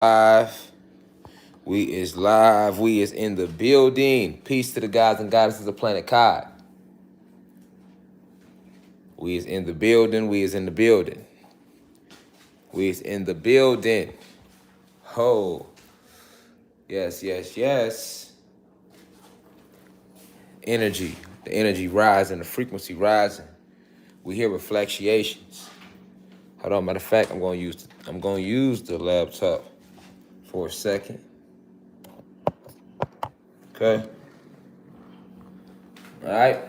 Live. We is live. We is in the building. Peace to the gods and goddesses of Planet Cod. We is in the building. We is in the building. We is in the building. Ho. Yes, yes, yes. Energy. The energy rising. The frequency rising. We hear reflections. Hold on. Matter of fact, I'm gonna use the laptop for a second. Okay. All right.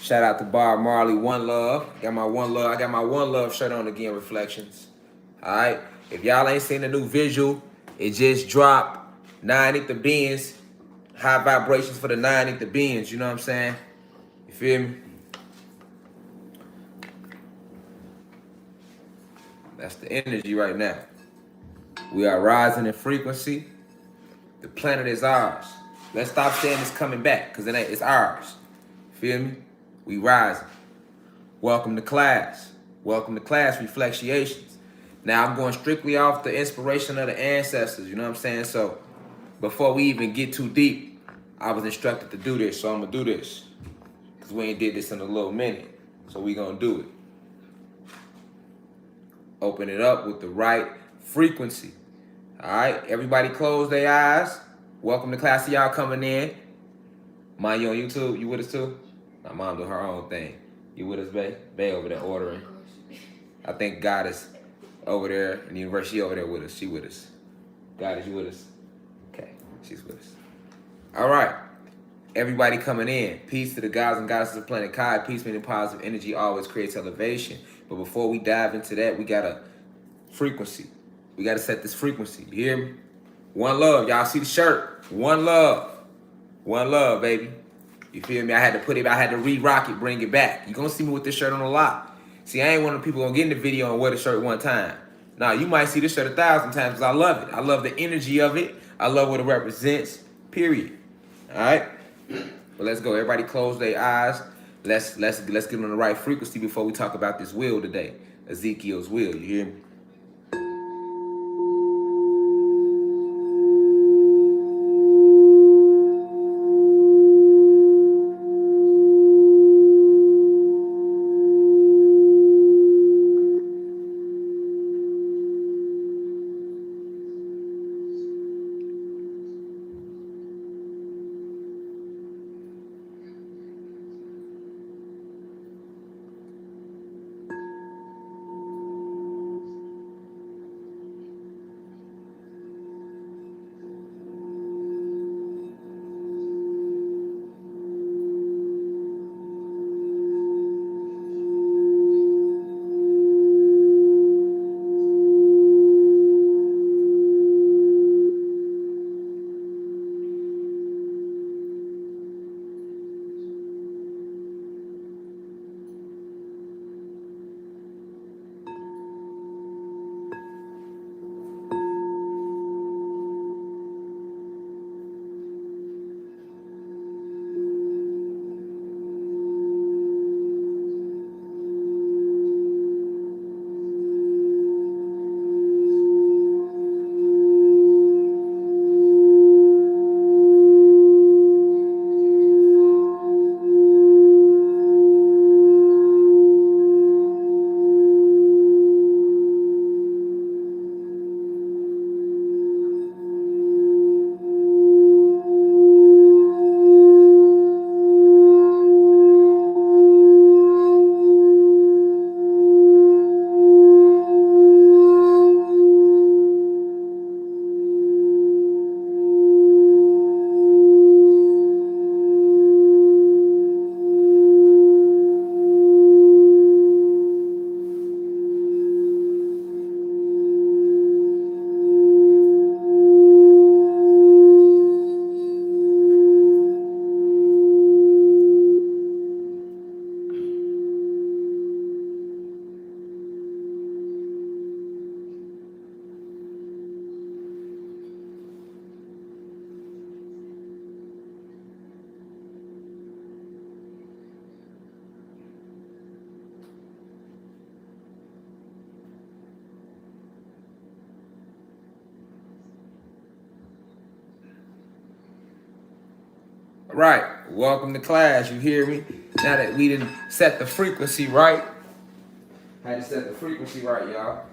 Shout out to Bob Marley, One Love. I got my One Love shirt on again, Reflections. All right. If y'all ain't seen the new visual, it just dropped. 9 ether beings. High vibrations for the 9 ether beings. You know what I'm saying? You feel me? That's the energy right now. We are rising in frequency. The planet is ours. Let's stop saying it's coming back, because it ain't. It's ours. Feel me? We rising. Welcome to class. Welcome to class, Reflections. Now, I'm going strictly off the inspiration of the ancestors, you know what I'm saying? So, before we even get too deep, I was instructed to do this, so I'm going to do this. Because we ain't did this in a little minute, so we going to do it. Open it up with the right frequency. All right, everybody close their eyes. Welcome to class to y'all coming in. Mind you on YouTube? You with us too? My mom do her own thing. You with us, Bay? Bay over there ordering. I think Goddess over there in the university over there with us. She with us. Goddess, you with us? Okay, she's with us. All right. Everybody coming in. Peace to the gods and goddesses of Planet Kai. Peace meaning positive energy always creates elevation. But before we dive into that, we got a frequency. We got to set this frequency. You hear me? One love. Y'all see the shirt? One love. One love, baby. You feel me? I had to re-rock it, bring it back. You gonna see me with this shirt on a lot. See, I ain't one of the people gonna get in the video and wear the shirt one time. Nah, you might see this shirt 1,000 times because I love it. I love the energy of it. I love what it represents, period. All right? But let's go. Everybody close their eyes. Let's get on the right frequency before we talk about this will today. Ezekiel's will, you hear me? All right, welcome to class. You hear me? Now that we didn't set the frequency right, had to set the frequency right, y'all.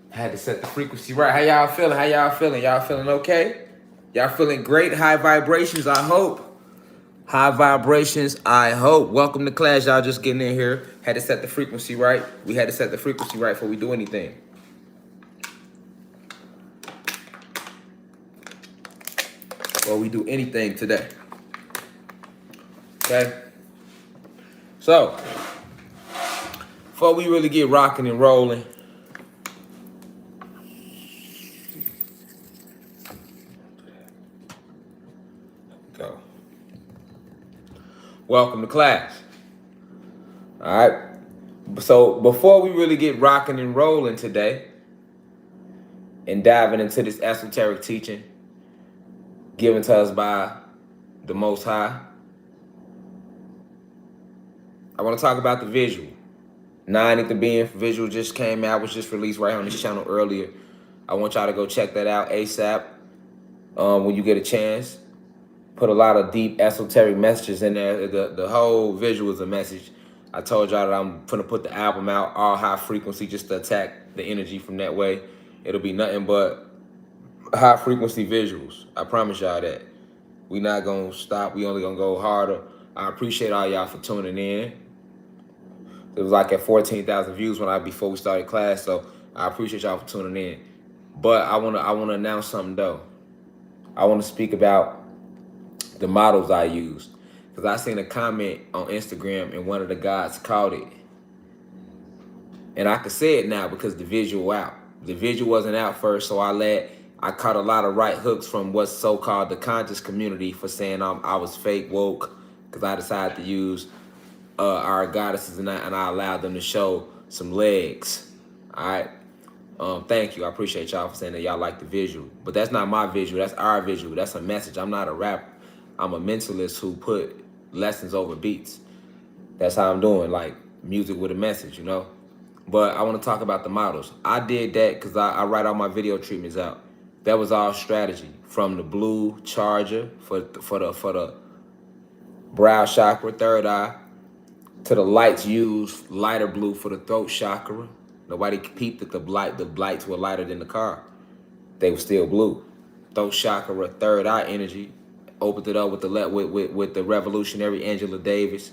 Had to set the frequency right. How y'all feeling? How y'all feeling? Y'all feeling okay? Y'all feeling great? High vibrations, I hope. High vibrations, I hope. Welcome to class. Y'all just getting in here. Had to set the frequency right. We had to set the frequency right before we do anything. Before we do anything today. Okay? So, before we really get rocking and rolling, go. Welcome to class. All right. So before we really get rocking and rolling today and diving into this esoteric teaching given to us by the Most High, I want to talk about the visual. 9 at the Being visual just came out, was just released right on this channel earlier. I want y'all to go check that out ASAP when you get a chance. Put a lot of deep esoteric messages in there. The whole visual is a message. I told y'all that I'm gonna put the album out, all high frequency, just to attack the energy from that way. It'll be nothing but high frequency visuals. I promise y'all that. We not gonna stop. We only gonna go harder. I appreciate all y'all for tuning in. It was like at 14,000 views before we started class, so I appreciate y'all for tuning in. But I wanna announce something though. I wanna speak about the models I used, because I seen a comment on Instagram and one of the guys caught it, and I could say it now because the visual out. The visual wasn't out first, so I caught a lot of right hooks from what's so-called the conscious community for saying I was fake woke because I decided to use our goddesses and I allowed them to show some legs. All right. Thank you. I appreciate y'all for saying that y'all like the visual. But that's not my visual. That's our visual. That's a message. I'm not a rapper. I'm a mentalist who put lessons over beats. That's how I'm doing, like music with a message, you know? But I want to talk about the models. I did that because I write all my video treatments out. That was all strategy. From the blue charger for the brow chakra, third eye, to the lights used, lighter blue for the throat chakra. Nobody peeped that the lights were lighter than the car. They were still blue. Throat chakra, third eye energy. Opened it up with the revolutionary Angela Davis.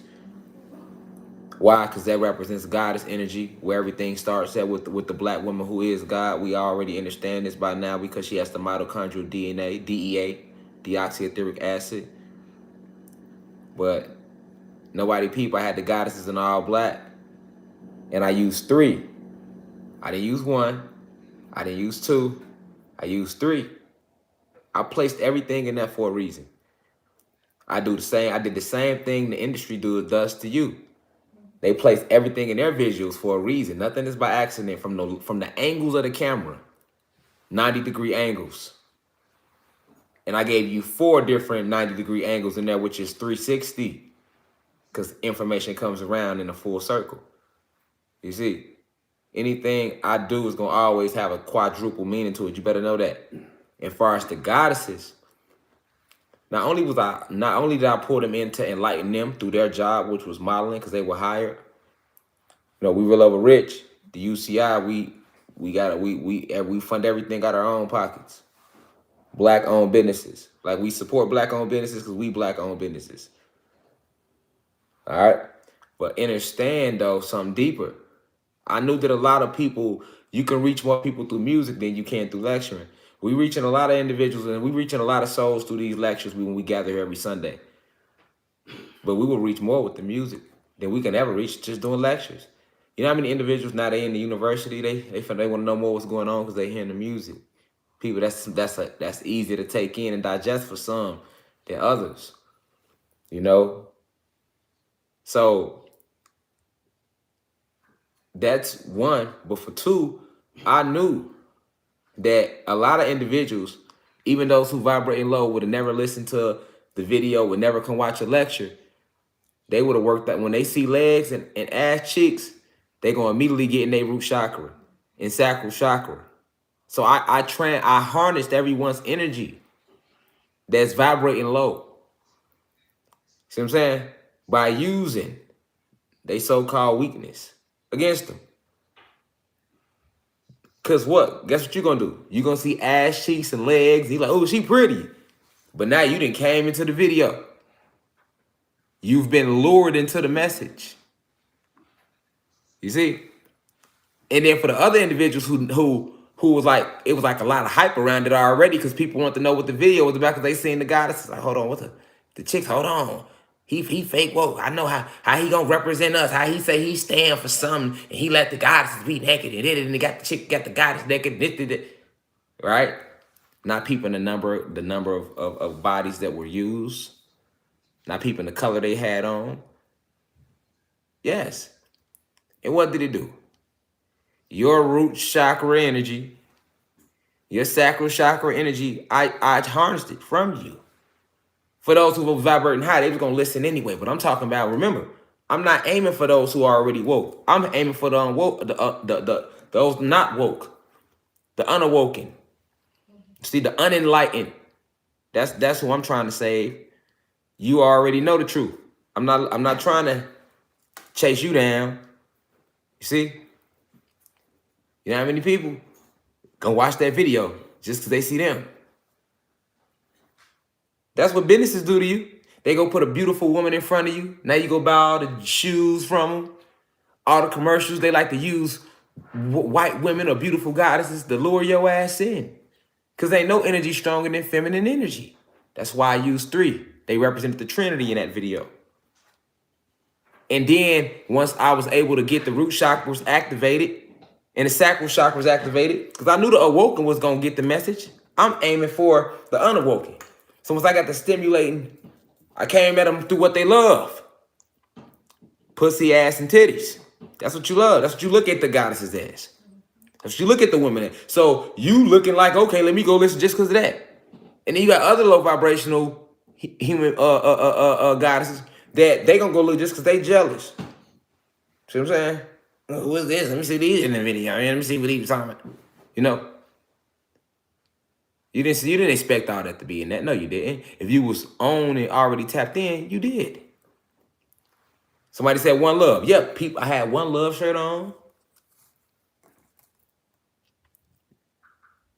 Why? Because that represents goddess energy, where everything starts at with the black woman who is God. We already understand this by now because she has the mitochondrial DNA, DEA, deoxyetheric acid. But nobody peeped. I had the goddesses in all black, and I used 3. I didn't use 1. I didn't use 2. I used 3. I placed everything in there for a reason. I did the same thing the industry does to you. They place everything in their visuals for a reason. Nothing is by accident from the angles of the camera. 90-degree angles. And I gave you 4 different 90-degree angles in there, which is 360. Because information comes around in a full circle. You see, anything I do is going to always have a quadruple meaning to it. You better know that. As far as the goddesses, not only did I pull them in to enlighten them through their job, which was modeling, because they were hired. You know, we real over rich. The UCI, we fund everything out of our own pockets. Black-owned businesses. Like, we support black-owned businesses because we black-owned businesses. All right? But understand, though, something deeper. I knew that a lot of people, you can reach more people through music than you can through lecturing. We reaching a lot of individuals and we reaching a lot of souls through these lectures when we gather here every Sunday. But we will reach more with the music than we can ever reach just doing lectures. You know how many individuals now they in the university, they want to know more what's going on because they hearing the music. People, that's easier to take in and digest for some than others. You know? So that's 1. But for 2, I knew that a lot of individuals, even those who vibrating low, would have never listened to the video, would never come watch a lecture. They would have worked that when they see legs and ass cheeks, they gonna immediately get in their root chakra and sacral chakra. So I harnessed everyone's energy that's vibrating low. See what I'm saying? By using they so-called weakness against them. Cause what? Guess what you're gonna do? You're gonna see ass cheeks and legs. You're like, oh, she pretty. But now you done came into the video. You've been lured into the message. You see? And then for the other individuals who was like, it was like a lot of hype around it already because people want to know what the video was about because they seen the goddess. Like, hold on, what the chicks, hold on. He fake woke. I know how he gonna represent us, how he say he stand for something and he let the goddesses be naked and did it and they got the chick, got the goddess naked, did it. Right? Not peeping the number of bodies that were used, not peeping the color they had on. Yes. And what did it do? Your root chakra energy, your sacral chakra energy, I harnessed it from you. For those who were vibrating high, they was gonna listen anyway. But I'm talking about, remember, I'm not aiming for those who are already woke. I'm aiming for the unwoke, those not woke, the unawoken. See, the unenlightened. That's who I'm trying to save. You already know the truth. I'm not trying to chase you down. You see? You know how many people gonna watch that video just because they see them? That's what businesses do to you. They go put a beautiful woman in front of you. Now you go buy all the shoes from them. All the commercials, they like to use white women or beautiful goddesses to lure your ass in. Because ain't no energy stronger than feminine energy. That's why I use 3. They represented the Trinity in that video. And then once I was able to get the root chakras activated and the sacral chakras activated, because I knew the awoken was going to get the message, I'm aiming for the unawoken. So once I got the stimulating, I came at them through what they love. Pussy, ass, and titties. That's what you love. That's what you look at the goddesses as. That's what you look at the women as. So you looking like, okay, let me go listen just because of that. And then you got other low vibrational human goddesses that they gonna go look just because they jealous. See what I'm saying? Who is this? Let me see these in the video. Let me see what he was talking about. You know? You didn't expect all that to be in that. No, you didn't. If you was on and already tapped in, you did. Somebody said one love. Yep, people. I had one love shirt on.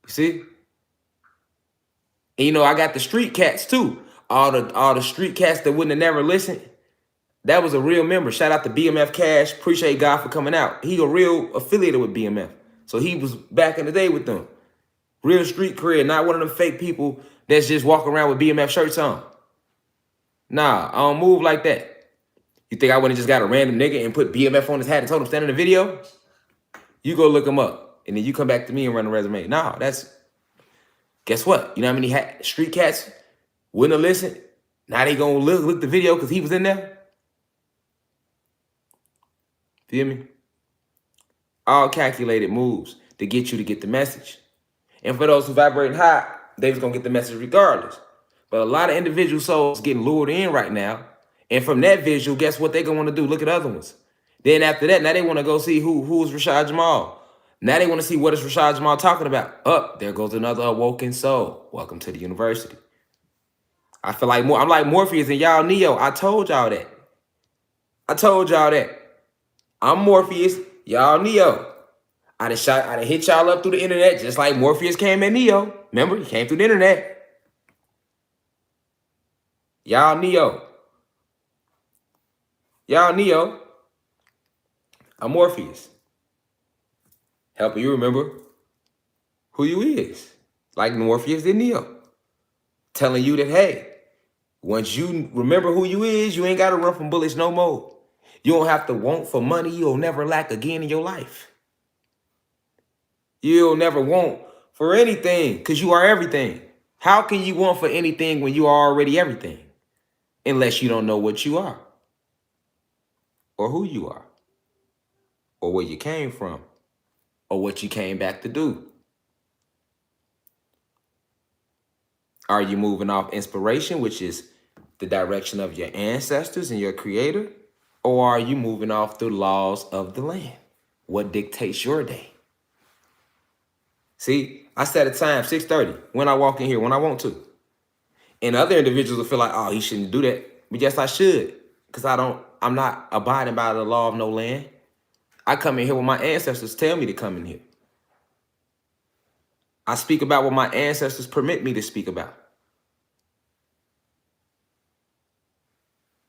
You see? And you know, I got the street cats too. All the street cats that wouldn't have never listened. That was a real member. Shout out to BMF Cash. Appreciate God for coming out. He a real affiliated with BMF. So he was back in the day with them. Real street career, not one of them fake people that's just walking around with BMF shirts on. Nah, I don't move like that. You think I wouldn't just got a random nigga and put BMF on his hat and told him stand in the video? You go look him up. And then you come back to me and run a resume. Nah, guess what? You know how many street cats wouldn't have listened? Now they gonna look the video because he was in there? Feel me? All calculated moves to get you to get the message. And for those who vibrating high, they was gonna get the message regardless. But a lot of individual souls getting lured in right now. And from that visual, guess what they gonna want to do? Look at other ones. Then after that, now they want to go see who's Rashad Jamal. Now they want to see what is Rashad Jamal talking about. Up, there goes another awoken soul. Welcome to the university. I feel like I'm like Morpheus and y'all Neo. I told y'all that. I'm Morpheus, y'all Neo. I done hit y'all up through the internet just like Morpheus came at Neo. Remember, he came through the internet. Y'all Neo. I'm Morpheus. Helping you remember who you is. Like Morpheus did Neo. Telling you that, hey, once you remember who you is, you ain't got to run from bullets no more. You don't have to want for money. You'll never lack again in your life. You'll never want for anything because you are everything. How can you want for anything when you are already everything? Unless you don't know what you are or who you are or where you came from or what you came back to do. Are you moving off inspiration, which is the direction of your ancestors and your creator? Or are you moving off the laws of the land? What dictates your day? See, I set a time, 6:30, when I walk in here, when I want to. And other individuals will feel like, oh, he shouldn't do that. But yes, I should. Because I'm not abiding by the law of no land. I come in here when my ancestors tell me to come in here. I speak about what my ancestors permit me to speak about.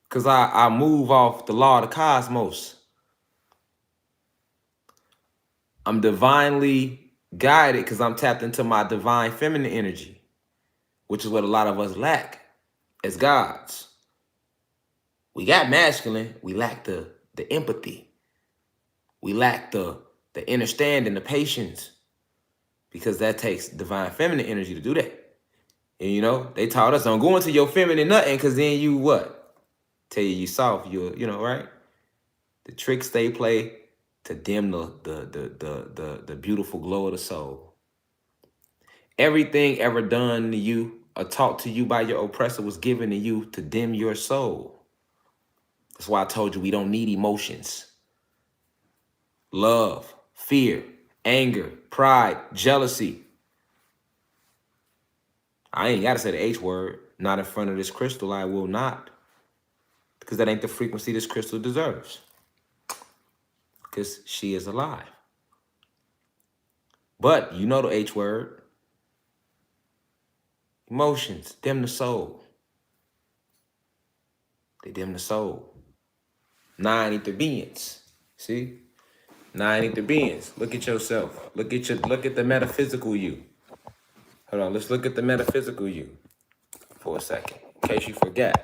Because I move off the law of the cosmos. I'm divinely guided because I'm tapped into my divine feminine energy, which is what a lot of us lack as gods. We got masculine, we lack the empathy. We lack the understanding, the patience, because that takes divine feminine energy to do that. And you know, they taught us don't go into your feminine nothing, because then you what? Tell you soft, you know, right? The tricks they play to dim the beautiful glow of the soul. Everything ever done to you or taught to you by your oppressor was given to you to dim your soul. That's why I told you we don't need emotions. Love, fear, anger, pride, jealousy. I ain't got to say the H word. Not in front of this crystal, I will not. Because that ain't the frequency this crystal deserves. Because she is alive. But you know the H word. Emotions, dim the soul. They dim the soul. 9 ether beings. See? 9 ether beings. Look at yourself. Look at the metaphysical you. Hold on, let's look at the metaphysical you for a second, in case you forgot.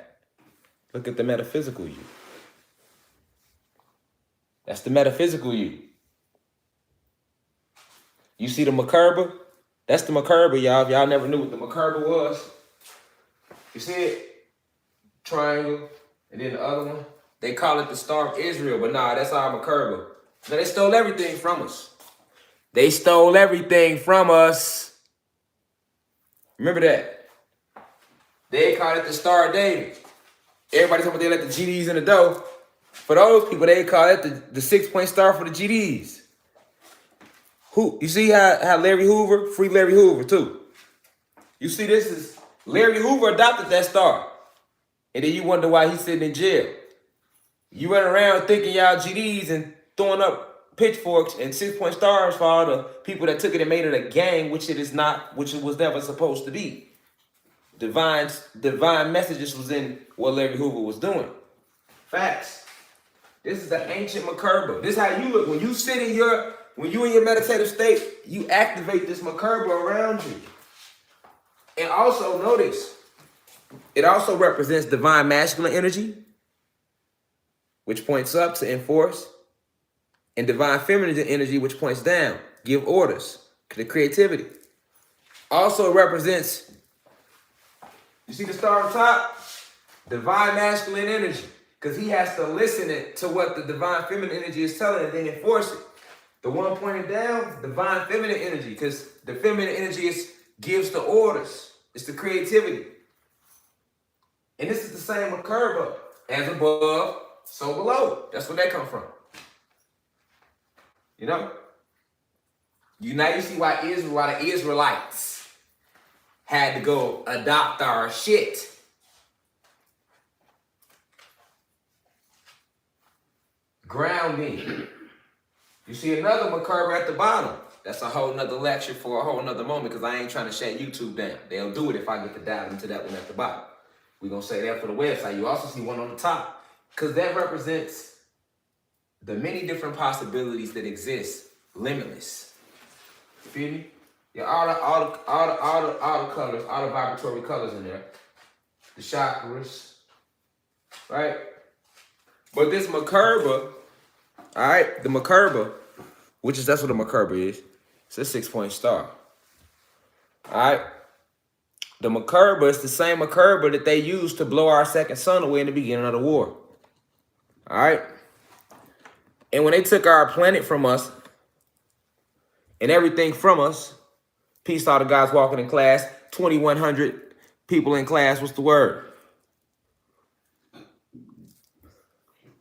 Look at the metaphysical you. That's the metaphysical you. You see the Makerba? That's the Makerba, y'all. If y'all never knew what the Makerba was, you see it? Triangle, and then the other one. They call it the Star of Israel, but nah, that's our Makerba. Now, they stole everything from us. They stole everything from us. Remember that. They call it the Star of David. Everybody talking about they let the GDs in the dough. For those people, they call it the 6-point star for the GDs. Who you see how Larry Hoover, free Larry Hoover too. You see this is Larry Hoover adopted that star. And then you wonder why he's sitting in jail. You run around thinking y'all GDs and throwing up pitchforks and 6-point stars for all the people that took it and made it a gang, which it is not, which it was never supposed to be. Divine messages was in what Larry Hoover was doing. Facts. This is the ancient Makerba. This is how you look. When you sit in when you in your meditative state, you activate this Makerba around you. And also notice, it also represents divine masculine energy, which points up to enforce, and divine feminine energy, which points down, give orders, the creativity. Also represents, you see the star on top? Divine masculine energy, because he has to listen to what the divine feminine energy is telling and then enforce it. The one pointed down, divine feminine energy, because the feminine energy gives the orders. It's the creativity. And this is the same Makerba. As above, so below. That's where that come from. You know? Now you see why the Israelites had to go adopt our shit. Grounding. You see another Makerba at the bottom. That's a whole nother lecture for a whole nother moment, because I ain't trying to shut YouTube down. They'll do it if I get to dive into that one at the bottom. We're going to say that for the website. You also see one on the top, because that represents the many different possibilities that exist, limitless. You feel me? Yeah, all the colors, all the vibratory colors in there. The chakras, right? But this Makerba, all right, the Makerba, that's what a Makerba is. It's a 6-point star. All right. The Makerba is the same Makerba that they used to blow our second sun away in the beginning of the war. All right. And when they took our planet from us and everything from us, peace to all the guys walking in class, 2,100 people in class, what's the word?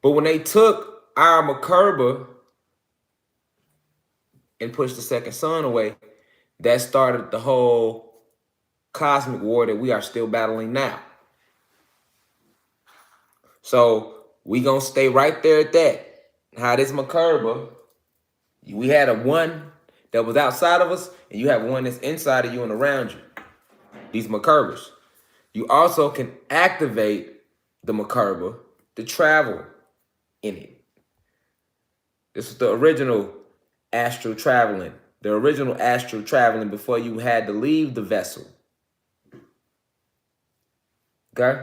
But when they took our Makerba and pushed the second sun away, that started the whole cosmic war that we are still battling now. So we gonna stay right there at that. How this Makerba, we had a one that was outside of us, and you have one that's inside of you and around you. These Makerbas. You also can activate the Makerba to travel in it. This is the original astral traveling. The original astral traveling before you had to leave the vessel. Okay?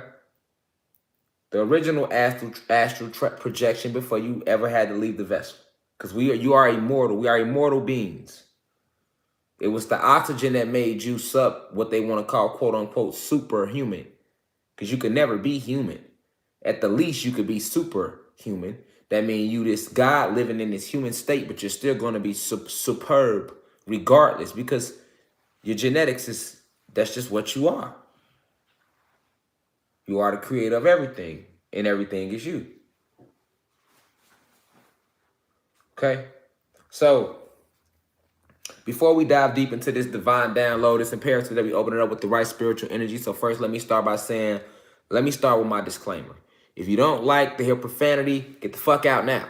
The original astral projection before you ever had to leave the vessel. Because you are immortal. We are immortal beings. It was the oxygen that made you what they want to call, quote unquote, superhuman. Because you could never be human. At the least, you could be superhuman. That means you this God living in this human state, but you're still going to be superb regardless, because your genetics that's just what you are. You are the creator of everything, and everything is you. Okay? So, before we dive deep into this divine download, it's imperative that we open it up with the right spiritual energy. So first, let me start with my disclaimer. If you don't like to hear profanity, get the fuck out now.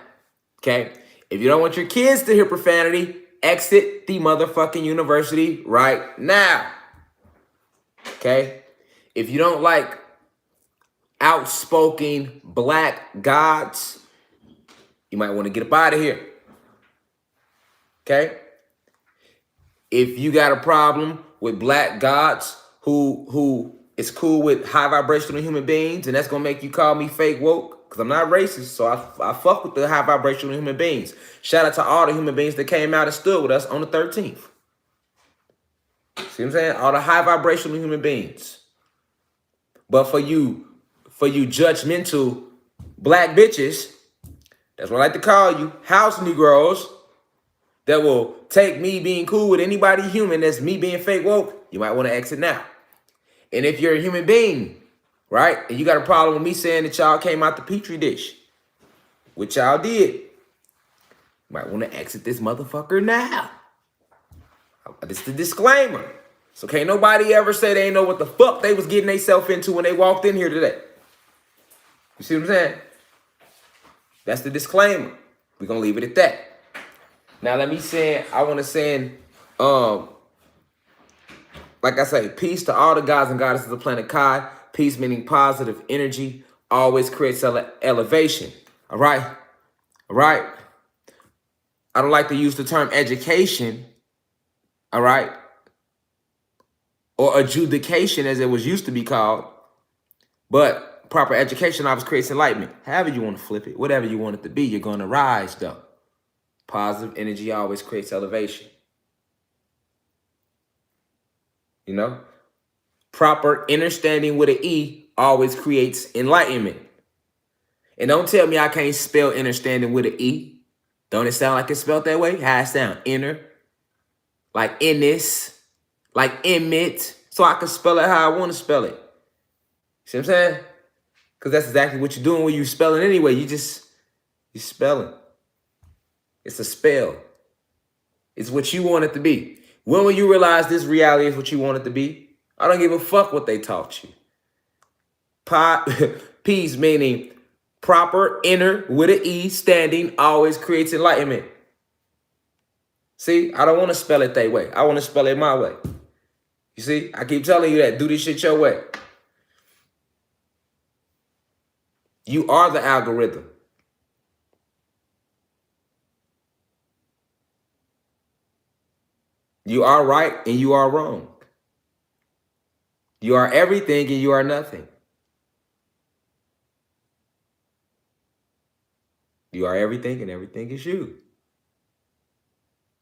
Okay? If you don't want your kids to hear profanity, exit the motherfucking university right now. Okay? If you don't like outspoken black gods, you might want to get up out of here. Okay? If you got a problem with black gods who is cool with high vibrational human beings, and that's gonna make you call me fake woke, because I'm not racist, so I fuck with the high vibrational human beings. Shout out to all the human beings that came out and stood with us on the 13th. See what I'm saying? All the high vibrational human beings. But for you judgmental black bitches, that's what I like to call you, house Negroes, that will take me being cool with anybody human that's me being fake woke, you might want to exit now. And if you're a human being, right, and you got a problem with me saying that y'all came out the petri dish, which y'all did, you might want to exit this motherfucker now. This is the disclaimer. So can't nobody ever say they ain't know what the fuck they was getting themselves into when they walked in here today. You see what I'm saying? That's the disclaimer. We're going to leave it at that. Now I want to send, like I say, peace to all the gods and goddesses of planet Kai. Peace meaning positive energy always creates elevation. All right? All right? I don't like to use the term education, all right? Or adjudication as it was used to be called. But proper education always creates enlightenment. However you want to flip it, whatever you want it to be, you're going to rise though. Positive energy always creates elevation. You know? Proper understanding with an E always creates enlightenment. And don't tell me I can't spell understanding with an E. Don't it sound like it's spelled that way? How it sound? Inner. Like in this. Like emit. So I can spell it how I want to spell it. See what I'm saying? Because that's exactly what you're doing when you spelling anyway. You're spelling. It's a spell. It's what you want it to be. When will you realize this reality is what you want it to be? I don't give a fuck what they taught you. Peace meaning proper, inner, with an E, standing, always creates enlightenment. See, I don't want to spell it that way. I want to spell it my way. You see, I keep telling you that. Do this shit your way. You are the algorithm. You are right and you are wrong. You are everything and you are nothing. You are everything and everything is you.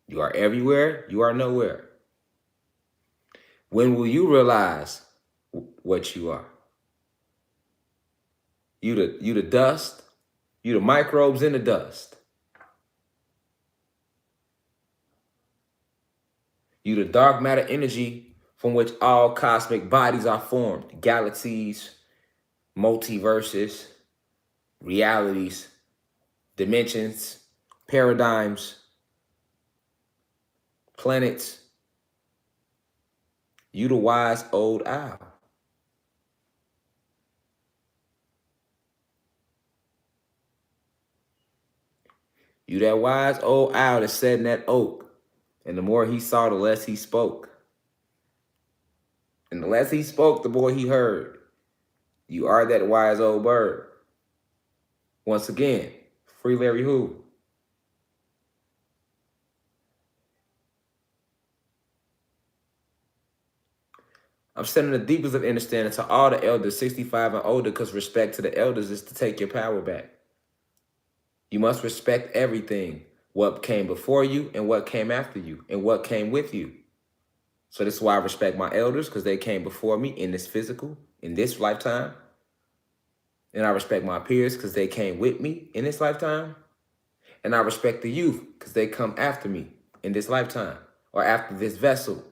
You are everywhere, you are nowhere. When will you realize what you are? You the dust, you the microbes in the dust. You the dark matter energy from which all cosmic bodies are formed. Galaxies, multiverses, realities, dimensions, paradigms, planets. You the wise old owl. You that wise old owl that sat in that oak. And the more he saw, the less he spoke. And the less he spoke, the more he heard. You are that wise old bird. Once again, free Larry Hoover. I'm sending the deepest of understanding to all the elders 65 and older, because respect to the elders is to take your power back. You must respect everything, what came before you and what came after you and what came with you. So this is why I respect my elders, because they came before me in this physical, in this lifetime. And I respect my peers because they came with me in this lifetime. And I respect the youth because they come after me in this lifetime or after this vessel.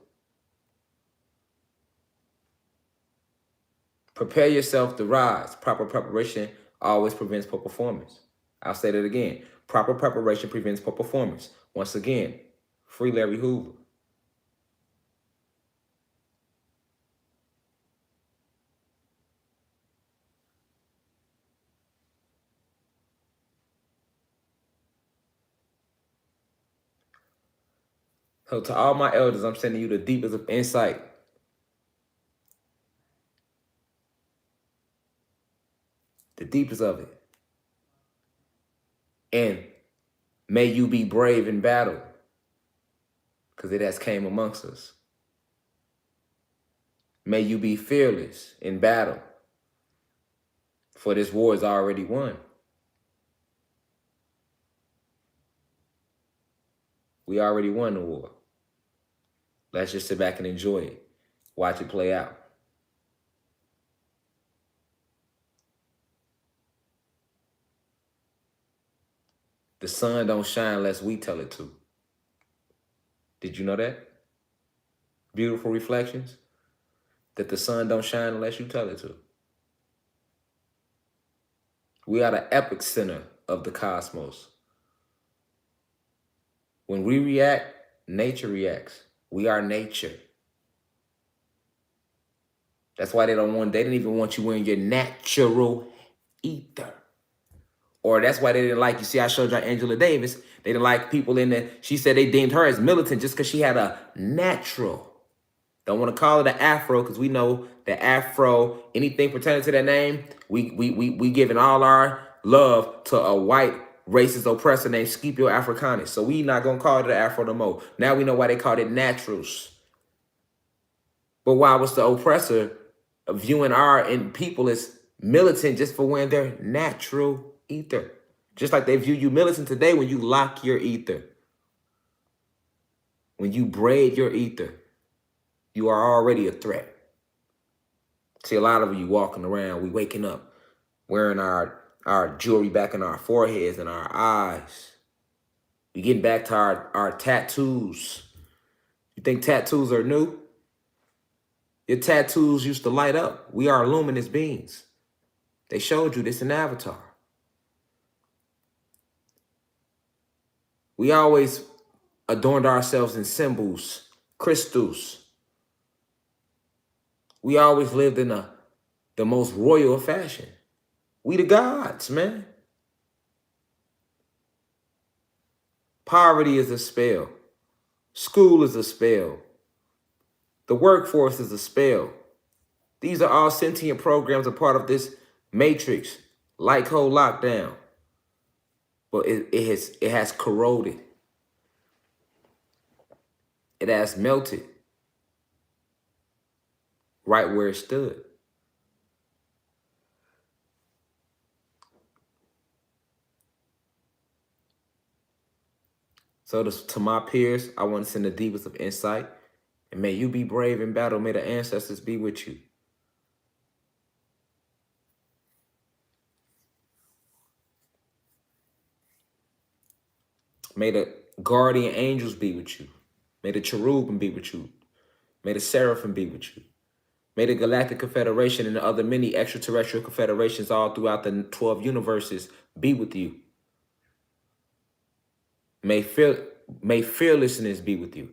Prepare yourself to rise. Proper preparation always prevents poor performance. I'll say that again. Proper preparation prevents poor performance. Once again, free Larry Hoover. So to all my elders, I'm sending you the deepest of insight. The deepest of it. And may you be brave in battle, because it has came amongst us. May you be fearless in battle, for this war is already won. We already won the war. Let's just sit back and enjoy it. Watch it play out. The sun don't shine unless we tell it to. Did you know that? Beautiful reflections. That the sun don't shine unless you tell it to. We are the epic center of the cosmos. When we react, nature reacts. We are nature. That's why they didn't even want you wearing your natural ether. Or that's why they didn't like, you see, I showed you Angela Davis. They didn't like people in there. She said they deemed her as militant just because she had a natural. Don't want to call it an afro, because we know that afro, anything pertaining to that name, we giving all our love to a white racist oppressor named Scipio Africanus. So we not going to call it an afro no more. Now we know why they called it naturals. But why was the oppressor viewing our people as militant just for wearing their natural ether? Just like they view you militant today when you lock your ether. When you braid your ether, you are already a threat. See, a lot of you walking around, we waking up wearing our jewelry back in our foreheads and our eyes. We getting back to our tattoos. You think tattoos are new? Your tattoos used to light up. We are luminous beings. They showed you this in Avatar. We always adorned ourselves in symbols, crystals. We always lived in the most royal fashion. We the gods, man. Poverty is a spell. School is a spell. The workforce is a spell. These are all sentient programs, a part of this matrix, like whole lockdown. But it has corroded. It has melted right where it stood. So to my peers, I want to send the deepest of insight. And may you be brave in battle. May the ancestors be with you. May the guardian angels be with you. May the cherubim be with you. May the seraphim be with you. May the Galactic Confederation and the other many extraterrestrial confederations all throughout the 12 universes be with you. May fearlessness be with you.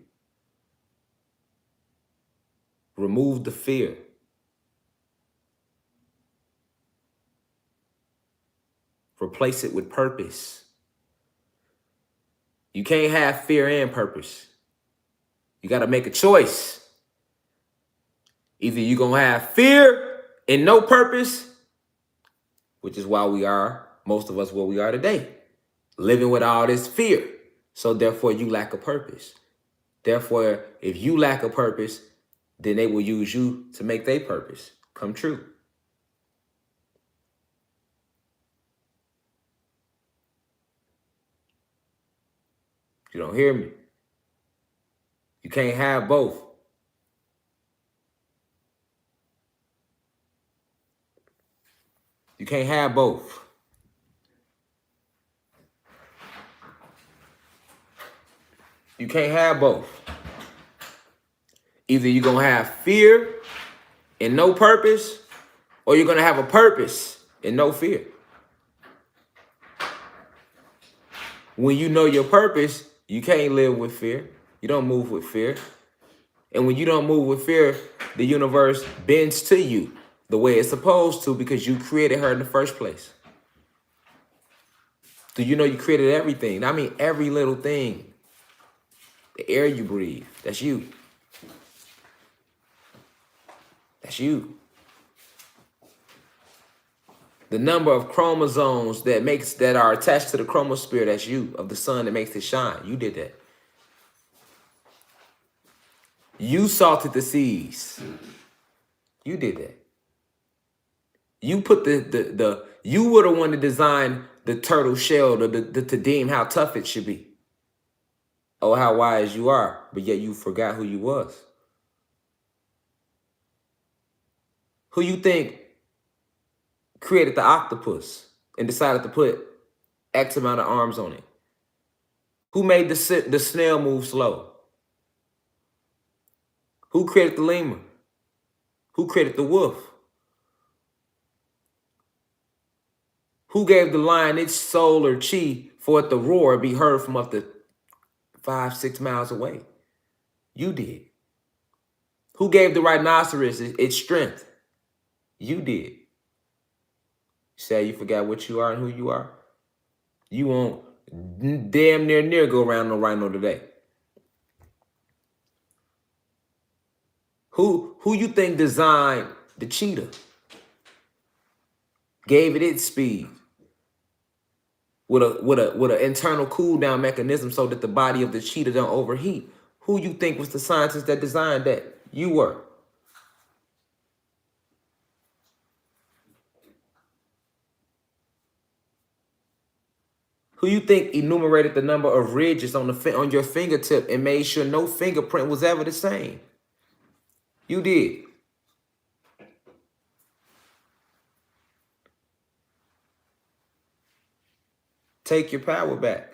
Remove the fear. Replace it with purpose. You can't have fear and purpose. You got to make a choice. Either you're going to have fear and no purpose, which is why we are, most of us, where we are today, living with all this fear. So therefore, you lack a purpose. Therefore, if you lack a purpose, then they will use you to make their purpose come true. You don't hear me? You can't have both. You can't have both. You can't have both. Either you're going to have fear and no purpose, or you're going to have a purpose and no fear. When you know your purpose, you can't live with fear. You don't move with fear. And when you don't move with fear, the universe bends to you the way it's supposed to, because you created her in the first place. Do you know you created everything? I mean, every little thing. The air you breathe, that's you. That's you. The number of chromosomes that are attached to the chromosphere, that's you, of the sun that makes it shine. You did that. You salted the seas. You did that. You put you were the one to design the turtle shell to deem how tough it should be. Oh, how wise you are, but yet you forgot who you was. Who you think created the octopus and decided to put X amount of arms on it? Who made the snail move slow? Who created the lemur? Who created the wolf? Who gave the lion its soul or chi for it to roar and be heard from up to 5-6 miles away? You did. Who gave the rhinoceros its strength? You did. Say you forgot what you are and who you are? You won't damn near go around no rhino today. Who you think designed the cheetah? Gave it its speed with an internal cool down mechanism so that the body of the cheetah don't overheat. Who you think was the scientist that designed that? You were. Who you think enumerated the number of ridges on your fingertip and made sure no fingerprint was ever the same? You did. Take your power back.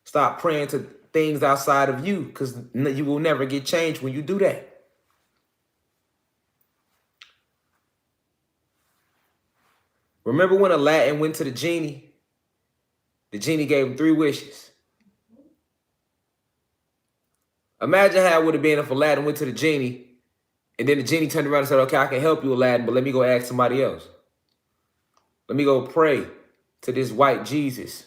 Stop praying to things outside of you, because you will never get changed when you do that. Remember when Aladdin went to the genie? The genie gave him 3 wishes. Imagine how it would have been if Aladdin went to the genie and then the genie turned around and said, okay, I can help you, Aladdin, but let me go ask somebody else. Let me go pray to this white Jesus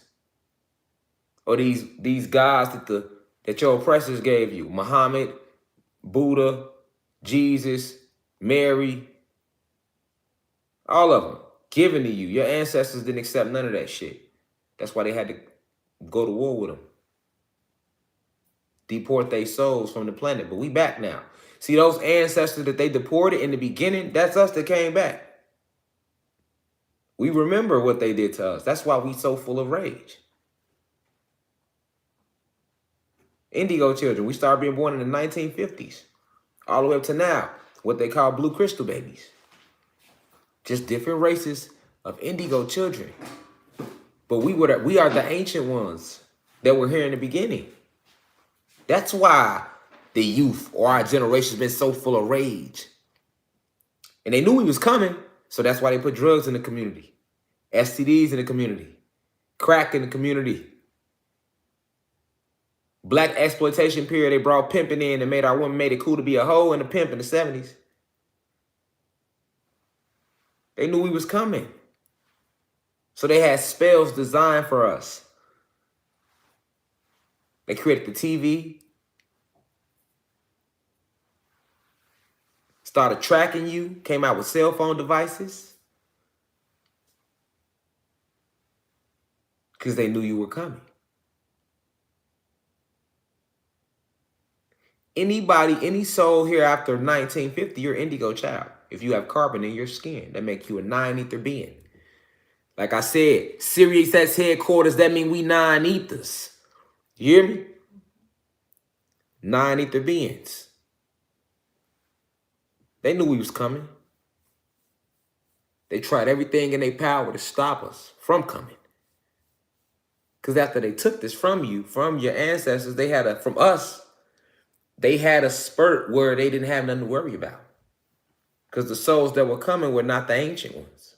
or these gods that your oppressors gave you. Muhammad, Buddha, Jesus, Mary, all of them given to you. Your ancestors didn't accept none of that shit. That's why they had to go to war with them. Deport their souls from the planet. But we back now. See, those ancestors that they deported in the beginning, that's us that came back. We remember what they did to us. That's why we so full of rage. Indigo children, we started being born in the 1950s. All the way up to now, what they call blue crystal babies. Just different races of indigo children. But we are the ancient ones that were here in the beginning. That's why the youth or our generation has been so full of rage. And they knew we was coming, so that's why they put drugs in the community, STDs in the community, crack in the community, Black exploitation period, they brought pimping in and made our women made it cool to be a hoe and a pimp in the 70s. They knew we was coming. So they had spells designed for us. They created the TV, started tracking you, came out with cell phone devices because they knew you were coming. Anybody, any soul here after 1950, you're indigo child. If you have carbon in your skin, that makes you a 9-ether being. Like I said, Sirius X headquarters, that mean we 9 ethers. You hear me? 9 ether beings. They knew we was coming. They tried everything in their power to stop us from coming. Because after they took this from you, from your ancestors, from us, they had a spurt where they didn't have nothing to worry about. Because the souls that were coming were not the ancient ones.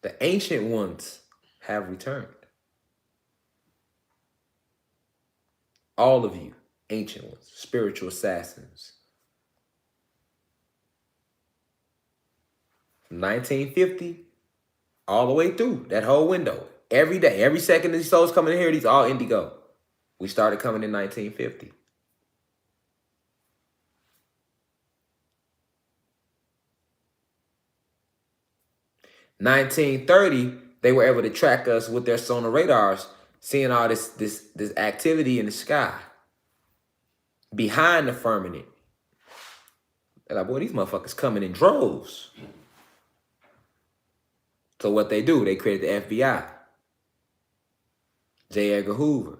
The ancient ones have returned. All of you, ancient ones, spiritual assassins. From 1950 all the way through that whole window. Every day, every second these souls coming in here, these all indigo. We started coming in 1950. In 1930, they were able to track us with their sonar radars, seeing all this activity in the sky behind the firmament. They're like, boy, these motherfuckers coming in droves. So what they do, they created the FBI. J. Edgar Hoover.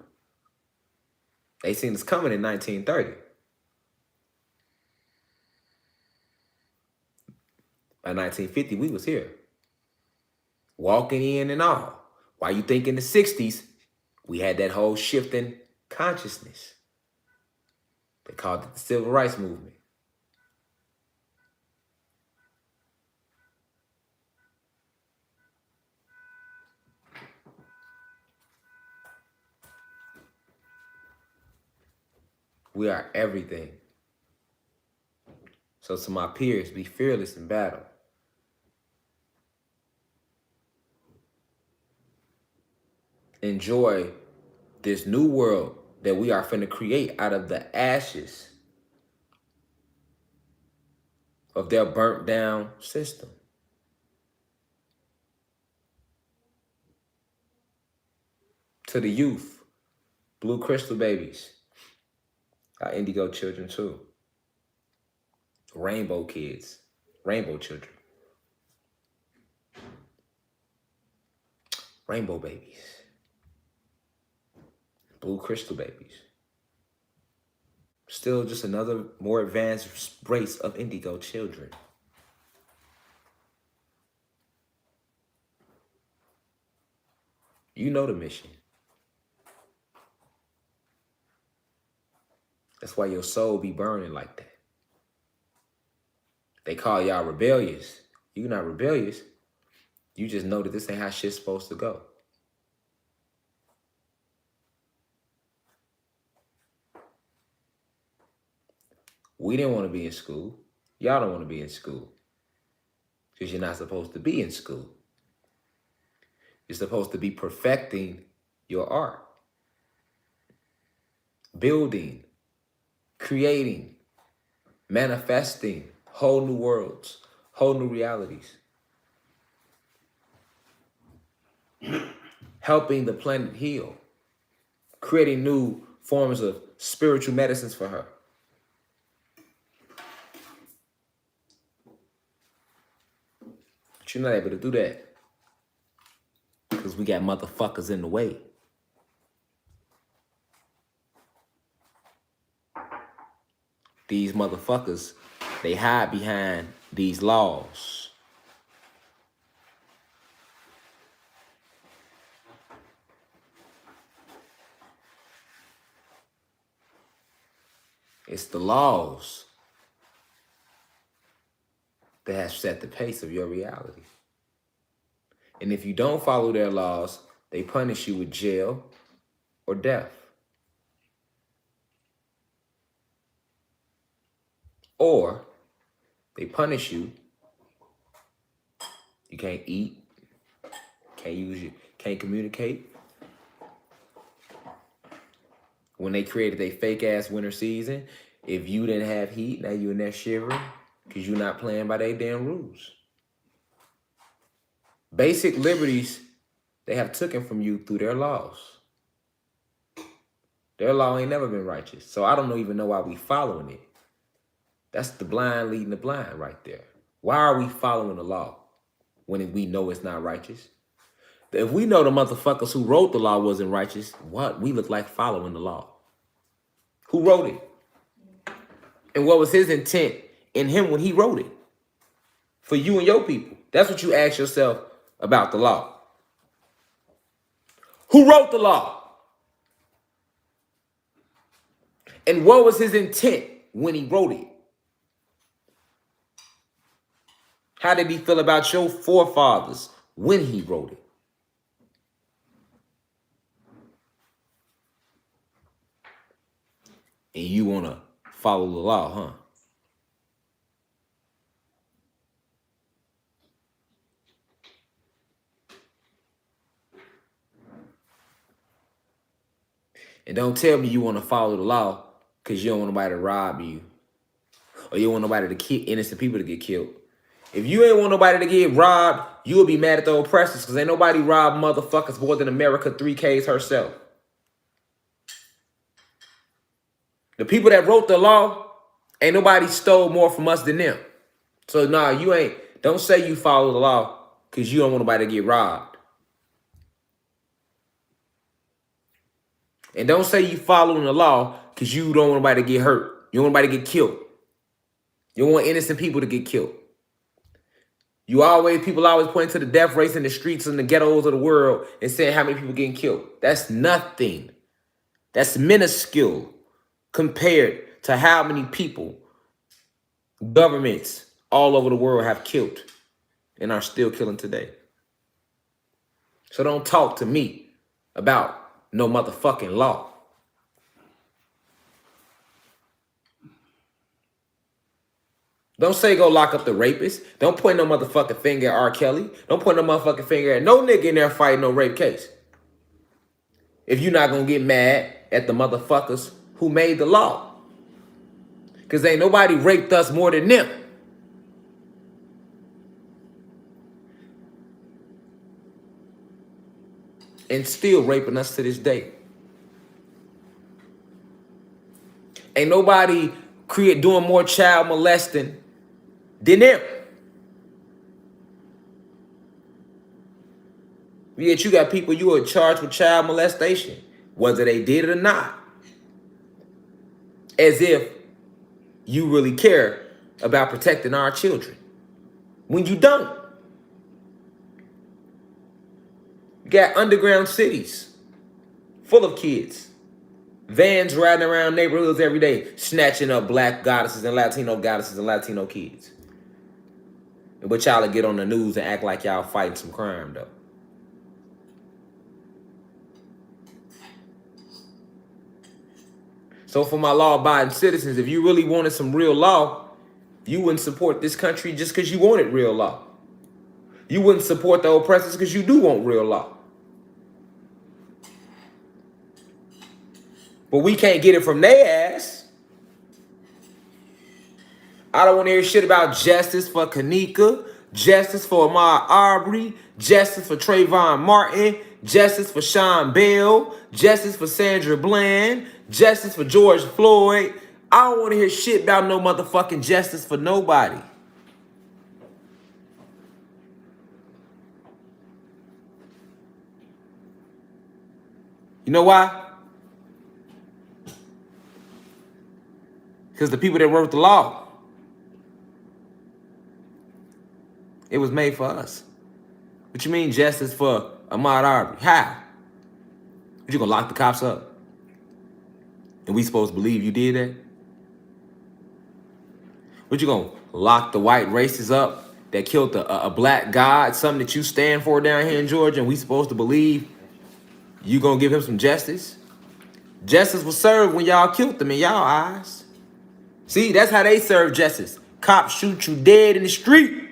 They seen us coming in 1930. By 1950, we was here. Walking in and all. Why you think in the 60s, we had that whole shift in consciousness. They called it the Civil Rights Movement. We are everything. So to my peers, be fearless in battle. Enjoy this new world that we are finna create out of the ashes of their burnt down system. To the youth, blue crystal babies, our indigo children too. Rainbow kids, rainbow children. Rainbow babies. Blue crystal babies. Still just another more advanced race of indigo children. You know the mission. That's why your soul be burning like that. They call y'all rebellious. You not rebellious. You just know that this ain't how shit's supposed to go. We didn't want to be in school. Y'all don't want to be in school. Because you're not supposed to be in school. You're supposed to be perfecting your art. Building, creating, manifesting whole new worlds, whole new realities. Helping the planet heal. Creating new forms of spiritual medicines for her. But you're not able to do that. Because we got motherfuckers in the way. These motherfuckers, they hide behind these laws. It's the laws that have set the pace of your reality. And if you don't follow their laws, they punish you with jail or death. Or they punish you. You can't eat, can't communicate. When they created a fake ass winter season, if you didn't have heat, now you in there shivering because you're not playing by their damn rules. Basic liberties they have taken from you through their laws. Their law ain't never been righteous. So I don't even know why we following it. That's the blind leading the blind right there. Why are we following the law when we know it's not righteous? If we know the motherfuckers who wrote the law wasn't righteous, what? We look like following the law. Who wrote it? And what was his intent in him when he wrote it? For you and your people. That's what you ask yourself about the law. Who wrote the law? And what was his intent when he wrote it? How did he feel about your forefathers when he wrote it? And you want to follow the law, huh? And don't tell me you want to follow the law because you don't want nobody to rob you. Or you don't want nobody to kill innocent people to get killed. If you ain't want nobody to get robbed, you will be mad at the oppressors because ain't nobody robbed motherfuckers more than America 3Ks herself. The people that wrote the law, ain't nobody stole more from us than them. So nah, don't say you follow the law because you don't want nobody to get robbed. And don't say you following the law because you don't want nobody to get hurt. You don't want nobody to get killed. You don't want innocent people to get killed. People always point to the death rates in the streets and the ghettos of the world and saying how many people getting killed. That's nothing. That's minuscule compared to how many people governments all over the world have killed and are still killing today. So don't talk to me about no motherfucking law. Don't say go lock up the rapist. Don't point no motherfucking finger at R. Kelly. Don't point no motherfucking finger at no nigga in there fighting no rape case. If you're not going to get mad at the motherfuckers who made the law. Because ain't nobody raped us more than them. And still raping us to this day. Ain't nobody doing more child molesting than them. Yet you got people you are charged with child molestation, whether they did it or not. As if you really care about protecting our children. When you don't. You got underground cities full of kids. Vans riding around neighborhoods every day, snatching up black goddesses and Latino kids. But y'all will get on the news and act like y'all fighting some crime, though. So for my law-abiding citizens, if you really wanted some real law, you wouldn't support this country just because you wanted real law. You wouldn't support the oppressors because you do want real law. But we can't get it from their ass. I don't want to hear shit about justice for Kanika, justice for Ahmaud Arbery, justice for Trayvon Martin, justice for Sean Bell, justice for Sandra Bland, justice for George Floyd. I don't want to hear shit about no motherfucking justice for nobody. You know why? Because the people that wrote the law, it was made for us. What you mean justice for Ahmaud Arbery? How? You gonna lock the cops up? And we supposed to believe you did that? What you gonna lock the white racists up that killed a black god, something that you stand for down here in Georgia, and we supposed to believe you gonna give him some justice? Justice was served when y'all killed him in y'all eyes. See, that's how they serve justice. Cops shoot you dead in the street.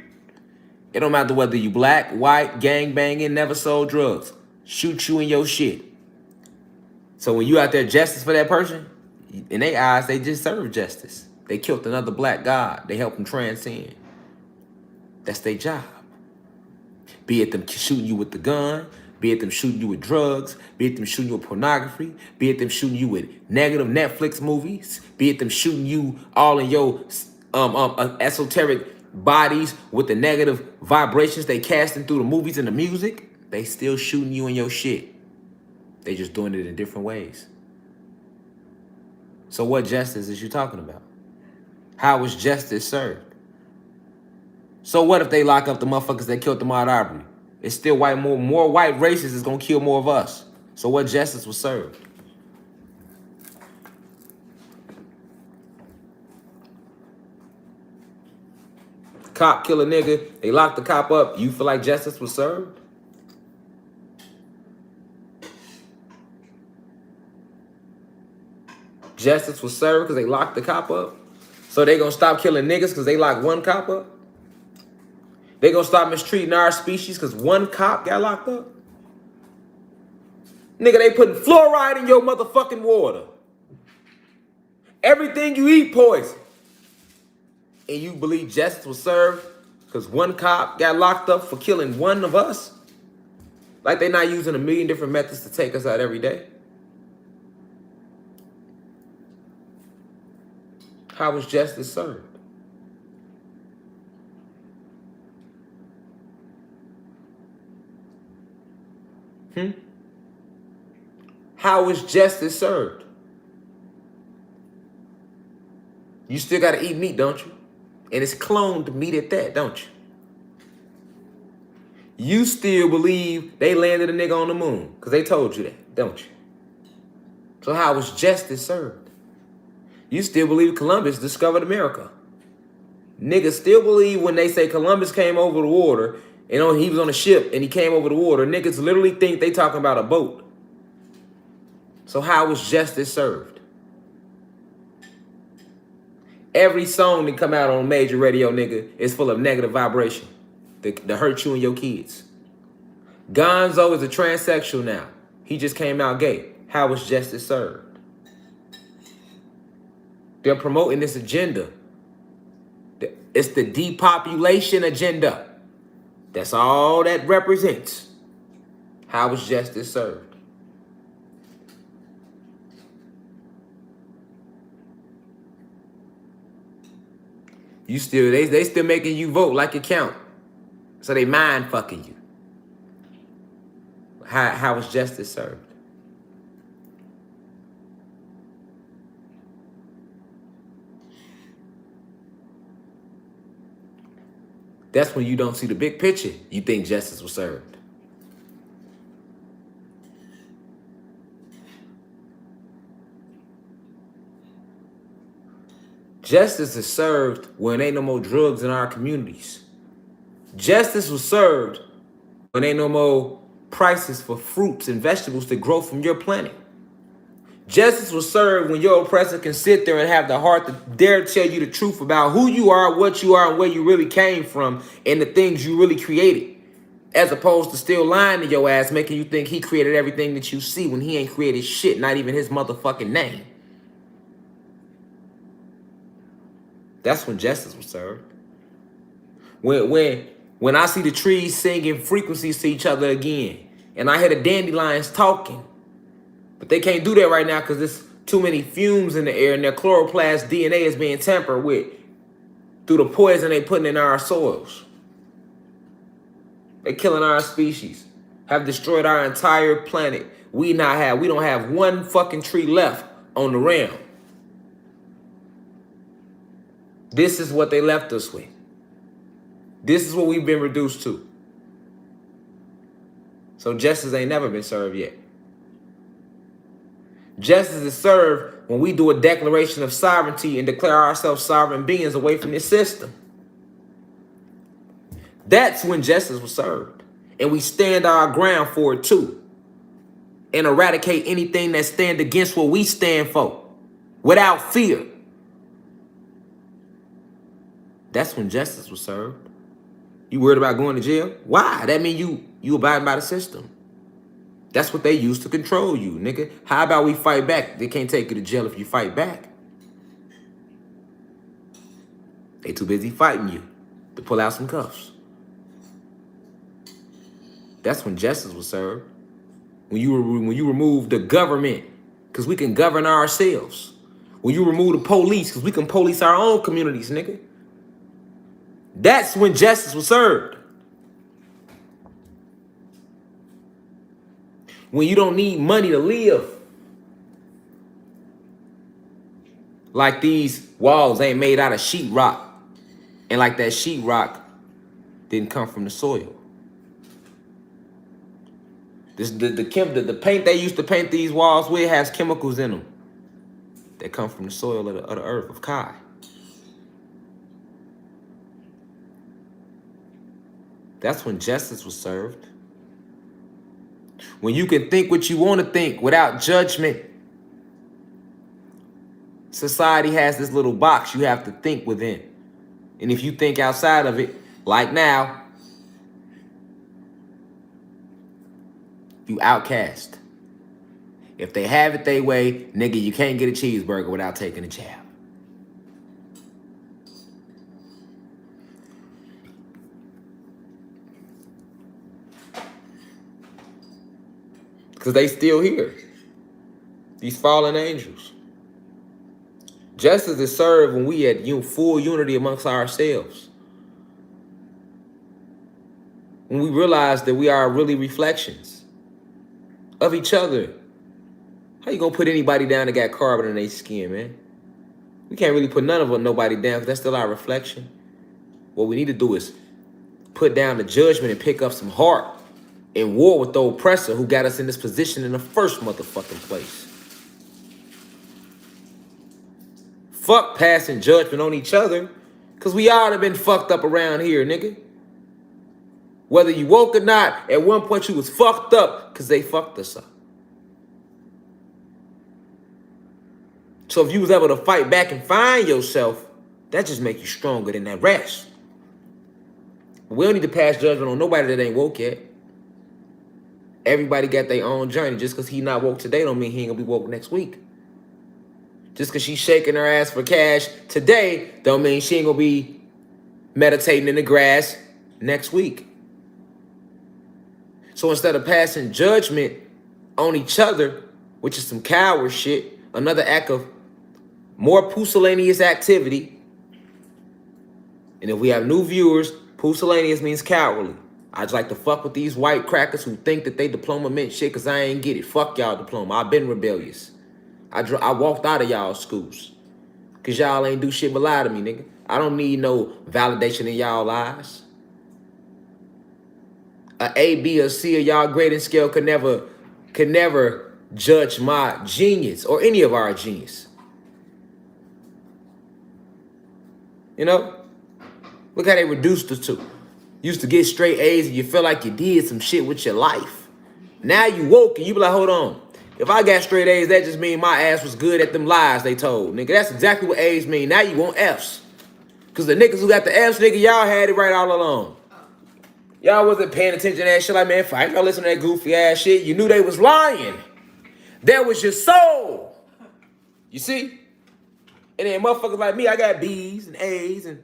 It don't matter whether you black, white, gang banging, never sold drugs. Shoot you in your shit. So when you out there justice for that person, in their eyes, they just serve justice. They killed another black god. They helped them transcend. That's their job. Be it them shooting you with the gun, be it them shooting you with drugs, be it them shooting you with pornography, be it them shooting you with negative Netflix movies, be it them shooting you all in your esoteric bodies with the negative vibrations they casting through the movies and the music. They still shooting you in your shit. They just doing it in different ways. So what justice is you talking about? How was justice served? So what if they lock up the motherfuckers that killed the Ahmaud Arbery? It's still more white racists is gonna kill more of us. So what justice was served? Cop kill a nigga, they lock the cop up. You feel like justice was served? Justice was served because they locked the cop up? So they gonna stop killing niggas because they locked one cop up? They gonna stop mistreating our species because one cop got locked up? Nigga, they putting fluoride in your motherfucking water. Everything you eat poison. And you believe justice was served because one cop got locked up for killing one of us? Like they not using a million different methods to take us out every day? How was justice served? How was justice served? You still got to eat meat, don't you? And it's cloned meat at that, don't you? You still believe they landed a nigga on the moon because they told you that, don't you? So how was justice served? You still believe Columbus discovered America. Niggas still believe when they say Columbus came over the water and he was on a ship and he came over the water, niggas literally think they talking about a boat. So how was justice served? Every song that come out on major radio, nigga, is full of negative vibration to hurt you and your kids. Gonzo is a transsexual now. He just came out gay. How was justice served? They're promoting this agenda. It's the depopulation agenda. That's all that represents. How was justice served? You still, they still making you vote like it count. So they mind fucking you. How was justice served? That's when you don't see the big picture. You think justice was served. Justice is served when ain't no more drugs in our communities. Justice was served when ain't no more prices for fruits and vegetables that grow from your planet. Justice was served when your oppressor can sit there and have the heart to dare tell you the truth about who you are, what you are, and where you really came from, and the things you really created. As opposed to still lying to your ass, making you think he created everything that you see when he ain't created shit, not even his motherfucking name. That's when justice was served. When I see the trees singing frequencies to each other again, and I hear the dandelions talking, but they can't do that right now because there's too many fumes in the air and their chloroplast DNA is being tampered with through the poison they putting in our soils. They're killing our species, have destroyed our entire planet. We don't have one fucking tree left on the realm. This is what they left us with. This is what we've been reduced to. So justice ain't never been served yet. Justice is served when we do a declaration of sovereignty and declare ourselves sovereign beings away from this system. That's when justice was served. And we stand our ground for it too. And eradicate anything that stand against what we stand for. Without fear. That's when justice was served. You worried about going to jail? Why? That mean you abide by the system. That's what they use to control you, nigga. How about we fight back? They can't take you to jail if you fight back. They too busy fighting you to pull out some cuffs. That's when justice was served. When you remove the government, because we can govern ourselves. When you remove the police, because we can police our own communities, nigga. That's when justice was served. When you don't need money to live. Like these walls ain't made out of sheetrock. And like that sheetrock didn't come from the soil. The paint they used to paint these walls with has chemicals in them that come from the soil of the earth, of Kai. That's when justice was served. When you can think what you want to think without judgment. Society has this little box you have to think within. And if you think outside of it, like now, you outcast. If they have it their way, nigga, you can't get a cheeseburger without taking a jab. Because they still here. These fallen angels. Justice is served when we had full unity amongst ourselves. When we realize that we are really reflections of each other. How you gonna put anybody down that got carbon in their skin, man? We can't really put nobody down because that's still our reflection. What we need to do is put down the judgment and pick up some heart in war with the oppressor who got us in this position in the first motherfucking place. Fuck passing judgment on each other, because we all have been fucked up around here, nigga. Whether you woke or not, at one point you was fucked up because they fucked us up. So if you was able to fight back and find yourself, that just make you stronger than that rest. We don't need to pass judgment on nobody that ain't woke yet. Everybody got their own journey. Just because he not woke today don't mean he ain't gonna be woke next week. Just because she's shaking her ass for cash today don't mean she ain't gonna be meditating in the grass next week. So instead of passing judgment on each other, which is some coward shit, another act of more pusillanimous activity. And if we have new viewers, pusillanimous means cowardly. I just like to fuck with these white crackers who think that they diploma meant shit because I ain't get it. Fuck y'all diploma. I've been rebellious. I walked out of y'all schools because y'all ain't do shit but lie to me, nigga. I don't need no validation in y'all lies. A A, B, or C of y'all grading scale could never judge my genius or any of our genius. You know? Look how they reduced us to. Used to get straight A's and you feel like you did some shit with your life. Now you woke and you be like, hold on. If I got straight A's, that just mean my ass was good at them lies they told. Nigga, that's exactly what A's mean. Now you want F's. Because the niggas who got the F's, nigga, y'all had it right all along. Y'all wasn't paying attention to that shit. Like, man, fine, y'all listen to that goofy ass shit. You knew they was lying. That was your soul. You see? And then motherfuckers like me, I got B's and A's and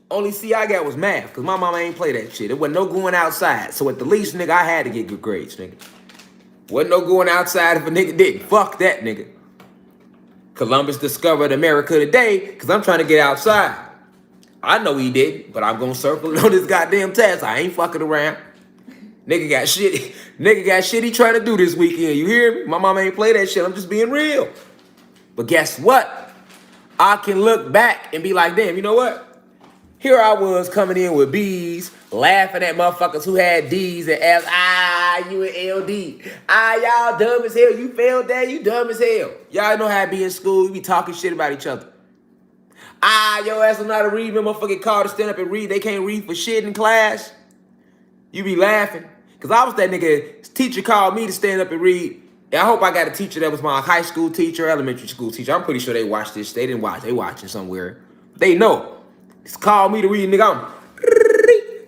only C I got was math, because my mama ain't play that shit. There wasn't no going outside. So at the least, nigga, I had to get good grades, nigga. Wasn't no going outside if a nigga didn't. Fuck that, nigga. Columbus discovered America today because I'm trying to get outside. I know he didn't, but I'm going to circle it on this goddamn test. I ain't fucking around. Nigga got shit he trying to do this weekend. You hear me? My mama ain't play that shit. I'm just being real. But guess what? I can look back and be like, damn, you know what? Here I was coming in with B's, laughing at motherfuckers who had D's and F's. You an LD. Y'all dumb as hell. You failed that, you dumb as hell. Y'all know how to be in school. You be talking shit about each other. Your ass don't know how to read. Motherfucking called to stand up and read. They can't read for shit in class. You be laughing. Because I was that nigga, teacher called me to stand up and read. I hope I got a teacher that was my high school teacher, elementary school teacher. I'm pretty sure they watched this. They didn't watch. They watching somewhere. They know. Just call me to read, nigga. I'm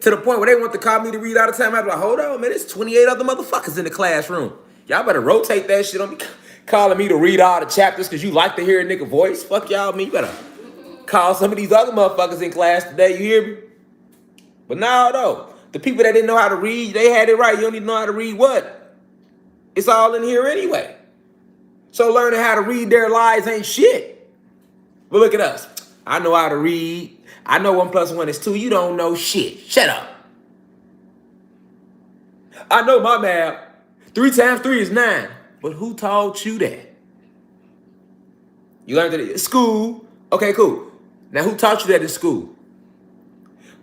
to the point where they want to call me to read all the time. I'm like, hold on, man. There's 28 other motherfuckers in the classroom. Y'all better rotate that shit on me. Calling me to read all the chapters because you like to hear a nigga voice. Fuck y'all, man. You better call some of these other motherfuckers in class today. You hear me? But now, though, the people that didn't know how to read, they had it right. You don't even know how to read what? It's all in here anyway. So learning how to read their lies ain't shit. But look at us. I know how to read. I know 1 + 1 is 2. You don't know shit. Shut up. I know my math. 3 × 3 is 9. But who taught you that? You learned it at school. Okay, cool. Now who taught you that in school?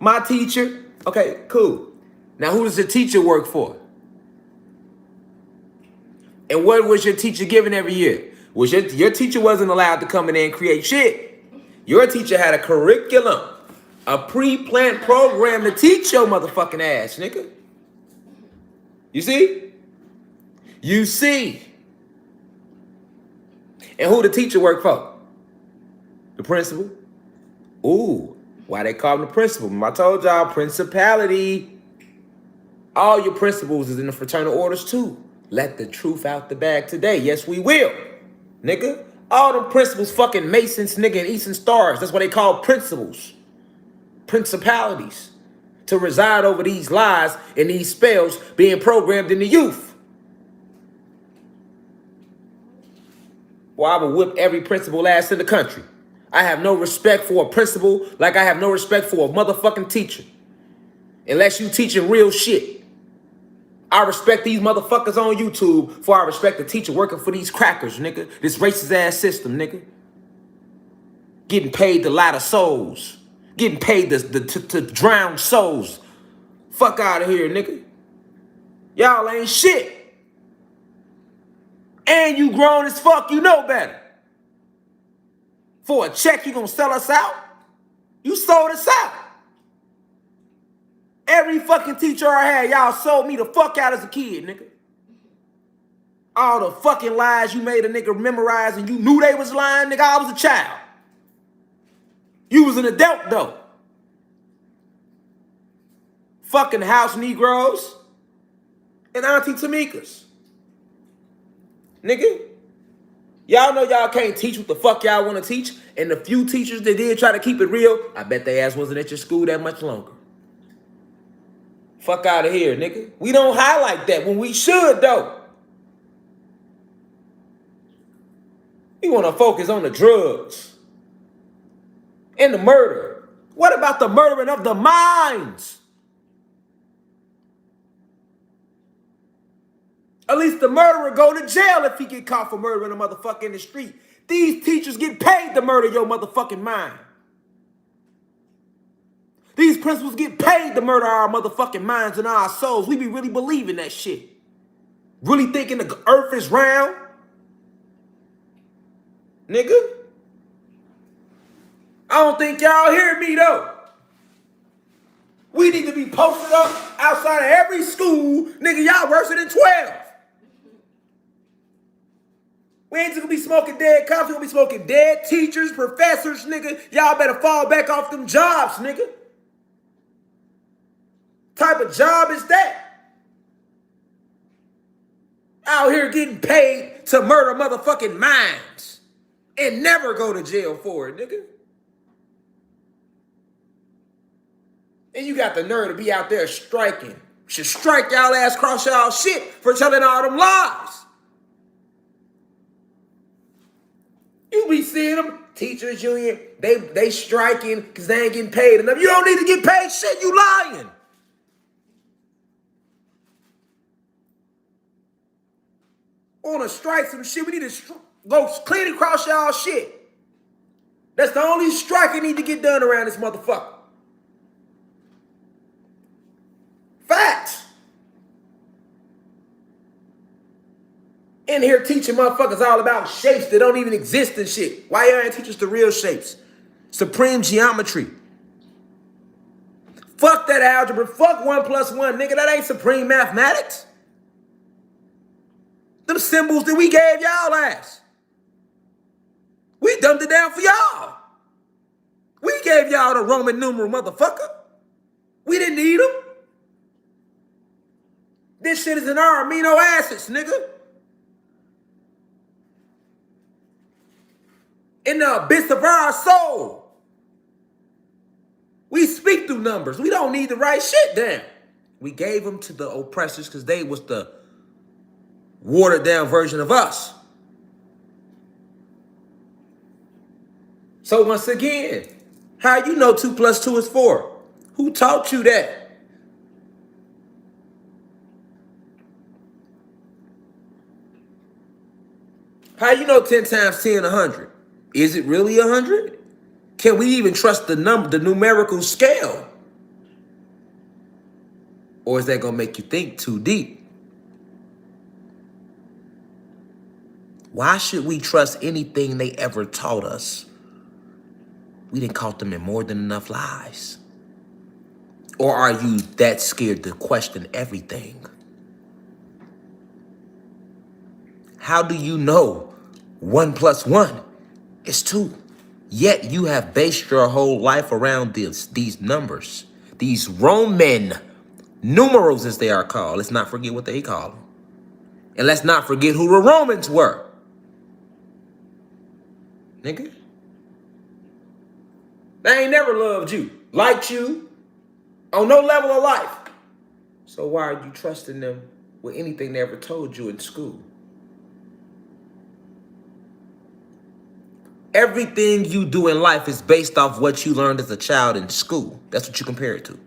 My teacher. Okay, cool. Now who does the teacher work for? And what was your teacher giving every year? Was your teacher wasn't allowed to come in there and create shit. Your teacher had a curriculum, a pre-planned program to teach your motherfucking ass, nigga. You see? You see. And who the teacher work for? The principal. Ooh, why they call him the principal? I told y'all, principality. All your principals is in the fraternal orders too. Let the truth out the bag today. Yes, we will, nigga. All them principals fucking Masons, nigga, and Eastern Stars. That's what they call principals. Principalities. To reside over these lies and these spells being programmed in the youth. Well, I will whip every principal ass in the country. I have no respect for a principal like I have no respect for a motherfucking teacher. Unless you teaching real shit. I respect these motherfuckers on YouTube before I respect the teacher working for these crackers, nigga. This racist ass system, nigga. Getting paid to lie to souls. Getting paid to drown souls. Fuck out of here, nigga. Y'all ain't shit. And you grown as fuck, you know better. For a check, you gonna sell us out? You sold us out. Every fucking teacher I had, y'all sold me the fuck out as a kid, nigga. All the fucking lies you made a nigga memorize and you knew they was lying, nigga, I was a child. You was an adult, though. Fucking house Negroes and Auntie Tamikas. Nigga, y'all know y'all can't teach what the fuck y'all want to teach, and the few teachers that did try to keep it real, I bet they ass wasn't at your school that much longer. Fuck out of here, nigga. We don't highlight that when we should, though. We want to focus on the drugs and the murder. What about the murdering of the minds? At least the murderer go to jail if he get caught for murdering a motherfucker in the street. These teachers get paid to murder your motherfucking mind. These principals get paid to murder our motherfucking minds and our souls. We be really believing that shit. Really thinking the earth is round. Nigga. I don't think y'all hear me though. We need to be posted up outside of every school. Nigga, y'all worse than 12. We ain't just gonna be smoking dead cops. We gonna be smoking dead teachers, professors, nigga. Y'all better fall back off them jobs, nigga. Type of job is that? Out here getting paid to murder motherfucking minds and never go to jail for it, nigga. And you got the nerve to be out there striking. Should strike y'all ass across y'all shit for telling all them lies. You be seeing them, teachers union, they striking because they ain't getting paid enough. You don't need to get paid shit, you lying. Want to strike some shit, we need to go clean across y'all shit. That's the only strike that need to get done around this motherfucker. Facts. In here teaching motherfuckers all about shapes that don't even exist and shit. Why y'all ain't teach us the real shapes? Supreme geometry. Fuck that algebra. Fuck 1 plus 1, nigga. That ain't supreme mathematics. Them symbols that we gave y'all ass. We dumbed it down for y'all. We gave y'all the Roman numeral, motherfucker. We didn't need them. This shit is in our amino acids, nigga. In the abyss of our soul. We speak through numbers. We don't need to write shit down. We gave them to the oppressors because they was the watered down version of us. So once again, how you know 2 plus 2 is 4? Who taught you that? How you know 10 times 10, 100? Is it really 100? Can we even trust the numerical scale? Or is that going to make you think too deep? Why should we trust anything they ever taught us? We didn't caught them in more than enough lies. Or are you that scared to question everything? How do you know 1 plus 1 is 2? Yet you have based your whole life around these numbers. These Roman numerals, as they are called. Let's not forget what they call them. And let's not forget who the Romans were. Nigga. They ain't never loved you, liked you, on no level of life. So why are you trusting them with anything they ever told you in school? Everything you do in life is based off what you learned as a child in school. That's what you compare it to.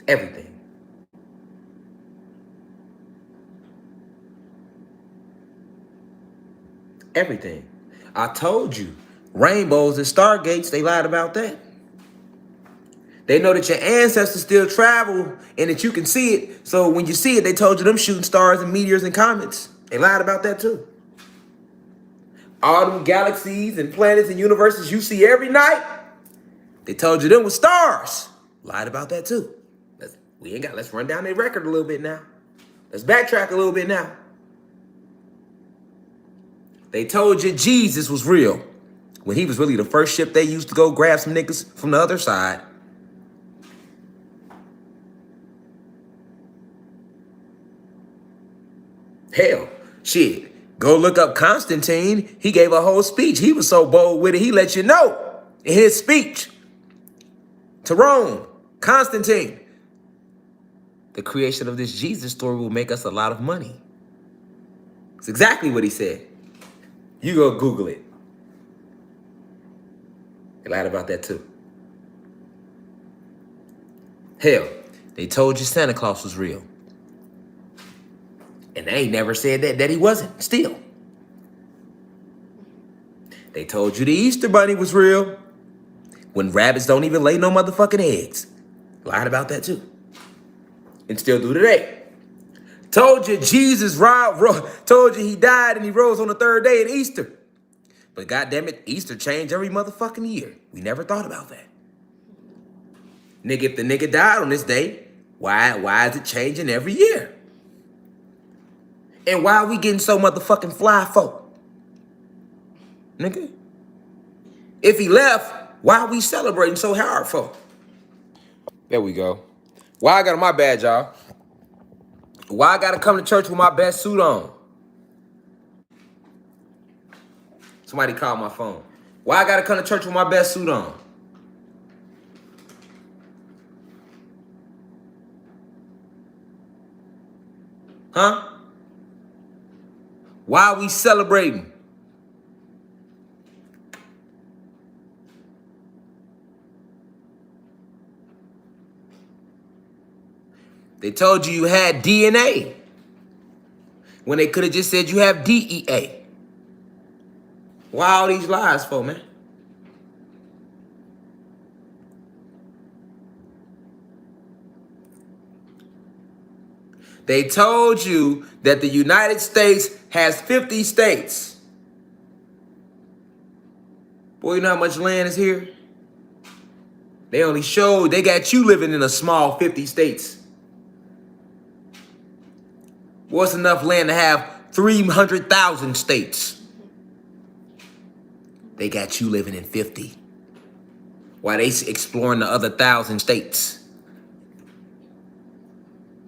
Everything. Everything. I told you, rainbows and stargates, they lied about that. They know that your ancestors still travel and that you can see it. So when you see it, they told you them shooting stars and meteors and comets. They lied about that too. All them galaxies and planets and universes you see every night, they told you them were stars. Lied about that too. Let's run down their record a little bit now. Let's backtrack a little bit now. They told you Jesus was real when he was really the first ship they used to go grab some niggas from the other side. Hell, shit. Go look up Constantine. He gave a whole speech. He was so bold with it, he let you know in his speech to Rome. Constantine. The creation of this Jesus story will make us a lot of money. It's exactly what he said. You go Google it. They lied about that too. Hell, they told you Santa Claus was real. And they ain't never said that he wasn't, still. They told you the Easter Bunny was real when rabbits don't even lay no motherfucking eggs. Lied about that too. And still do today. Told you Jesus told you he died and he rose on the 3rd day at Easter. But goddamn it, Easter changed every motherfucking year. We never thought about that. Nigga, if the nigga died on this day, why is it changing every year? And why are we getting so motherfucking fly for? Nigga. If he left, why are we celebrating so hard for? There we go. Why I got on my badge, y'all? Why I gotta come to church with my best suit on? Somebody called my phone. Why I gotta come to church with my best suit on? Huh? Why are we celebrating? They told you had DNA when they could have just said you have DEA. Why all these lies for, man? They told you that the United States has 50 states. Boy, you know how much land is here? They only showed, they got you living in a small 50 states. What's enough land to have 300,000 states? They got you living in 50. While they exploring the other 1,000 states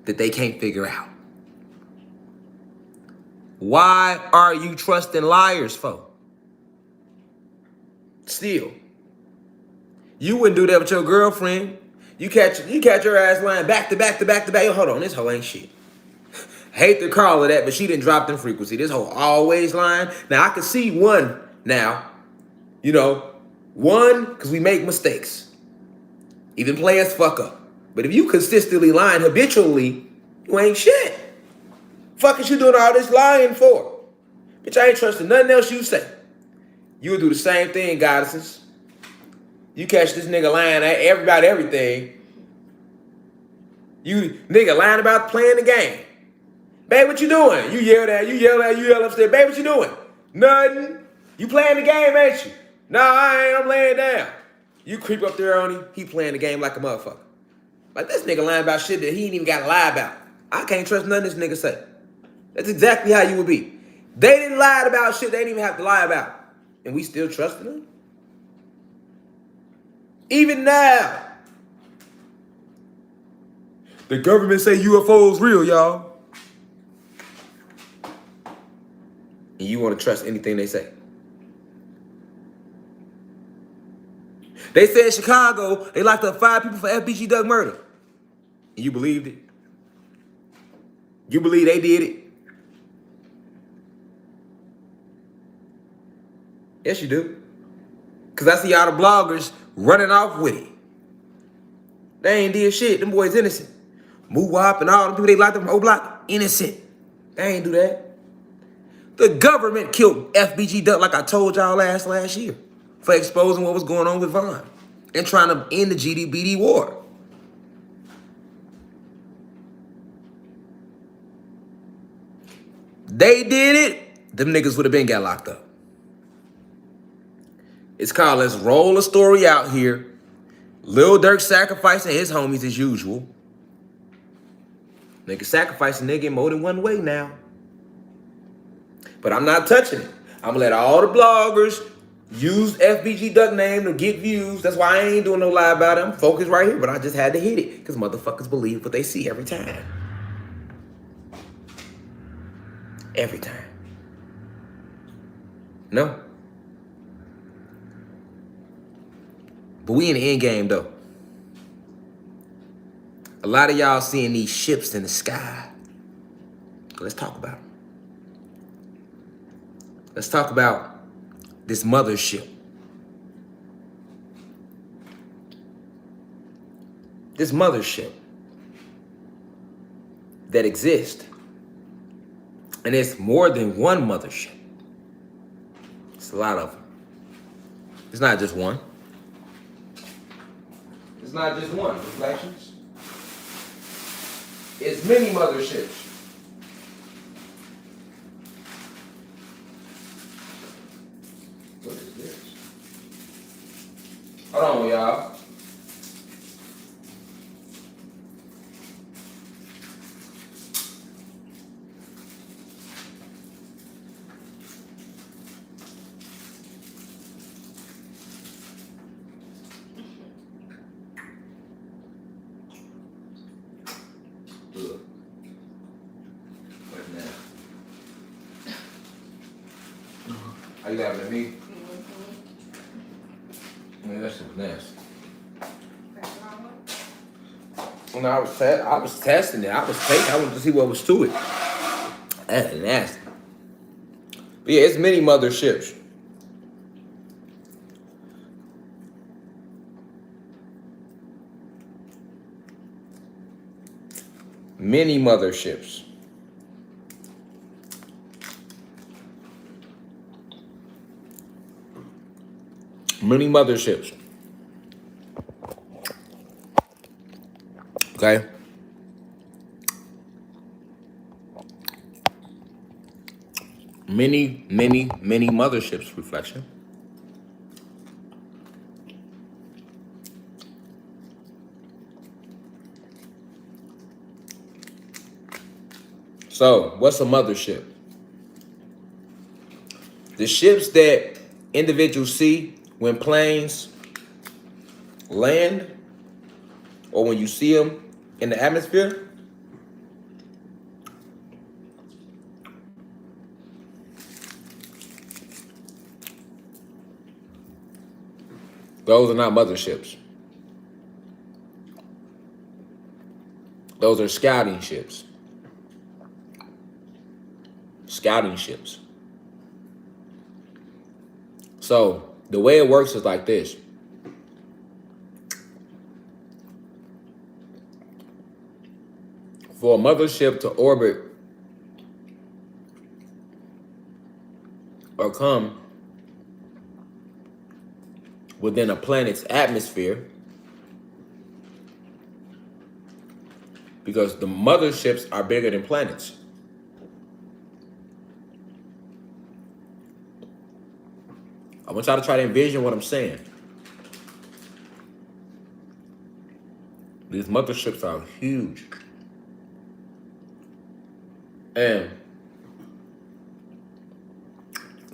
that they can't figure out. Why are you trusting liars, folks? Still. You wouldn't do that with your girlfriend. You catch your ass lying back to back to back to back. Yo, hold on, this hoe ain't shit. Hate to call her that, but she didn't drop in frequency. This hoe always lying. Now, I can see one now. You know, one, because we make mistakes. Even players fuck up. But if you consistently lying habitually, you ain't shit. Fuck is you doing all this lying for? Bitch, I ain't trusting nothing else you say. You'll do the same thing, goddesses. You catch this nigga lying at everybody, everything. You nigga lying about playing the game. Babe, what you doing? You yell upstairs. Babe, what you doing? Nothing. You playing the game, ain't you? Nah, I ain't. I'm laying down. You creep up there on him. He playing the game like a motherfucker. Like this nigga lying about shit that he ain't even got to lie about. I can't trust nothing this nigga say. That's exactly how you would be. They didn't lie about shit they didn't even have to lie about. And we still trusting them? Even now. The government say UFOs real, y'all. And you want to trust anything they say. They said in Chicago, they locked up 5 people for FBG Duck murder. And you believed it? You believe they did it? Yes, you do. Because I see all the bloggers running off with it. They ain't did shit. Them boys innocent. Moo-wop and all them people they locked up from O-Block, innocent. They ain't do that. The government killed FBG Duck like I told y'all last year for exposing what was going on with Vaughn and trying to end the GDBD war. They did it, them niggas would have been got locked up. It's called Let's Roll a Story Out Here. Lil Durk sacrificing his homies as usual. Nigga sacrificing nigga in more than one way now. But I'm not touching it. I'm gonna let all the bloggers use FBG Duck name to get views. That's why I ain't doing no lie about it. I'm focused right here, but I just had to hit it because motherfuckers believe what they see every time. Every time. No. But we in the end game though. A lot of y'all seeing these ships in the sky. Let's talk about them. Let's talk about this mothership. This mothership that exists. And it's more than one mothership. It's a lot of them. It's not just one. It's not just one. Reflections. It's many motherships. What is this? Hold on, y'all. Are you laughing at me? Man, that shit was nasty. When I was testing it. I wanted to see what was to it. That's nasty. But yeah, it's many motherships. Many motherships. Many motherships. Okay? many, many, many motherships, reflection. So, what's a mothership? The ships that individuals see when planes land or when you see them in the atmosphere, those are not motherships. Those are scouting ships. Scouting ships. So the way it works is like this. For a mothership to orbit or come within a planet's atmosphere, because the motherships are bigger than planets. I want y'all to try to envision what I'm saying. These motherships are huge. And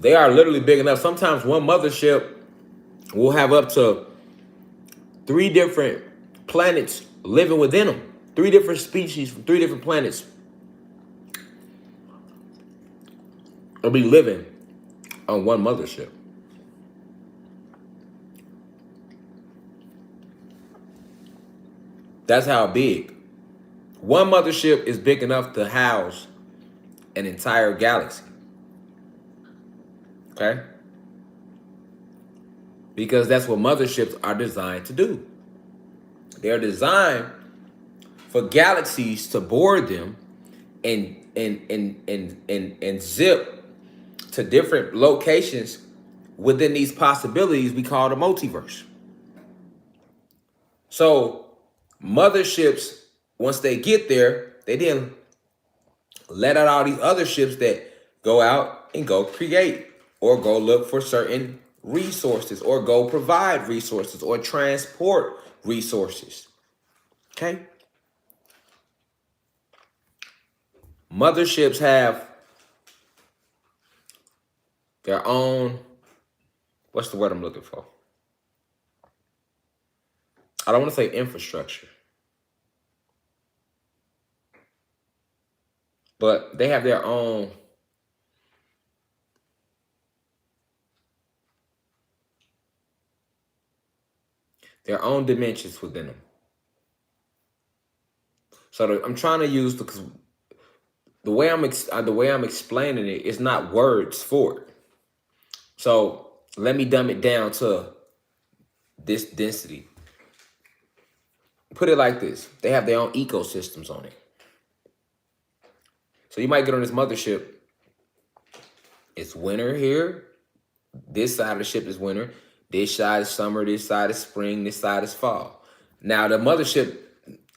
they are literally big enough. Sometimes one mothership will have up to 3 different planets living within them. 3 different species from 3 different planets will be living on one mothership. That's how big. One mothership is big enough to house an entire galaxy. Okay? Because that's what motherships are designed to do. They're designed for galaxies to board them and zip to different locations within these possibilities we call the multiverse. So motherships, once they get there, they then let out all these other ships that go out and go create or go look for certain resources or go provide resources or transport resources. Okay? Motherships have their own, what's the word I'm looking for? I don't want to say infrastructure, but they have their own dimensions within them. So I'm trying to use the way I'm explaining it is not words for it. So let me dumb it down to this density. Put it like this: they have their own ecosystems on it. So you might get on this mothership. It's winter here. This side of the ship is winter. This side is summer. This side is spring. This side is fall. Now the mothership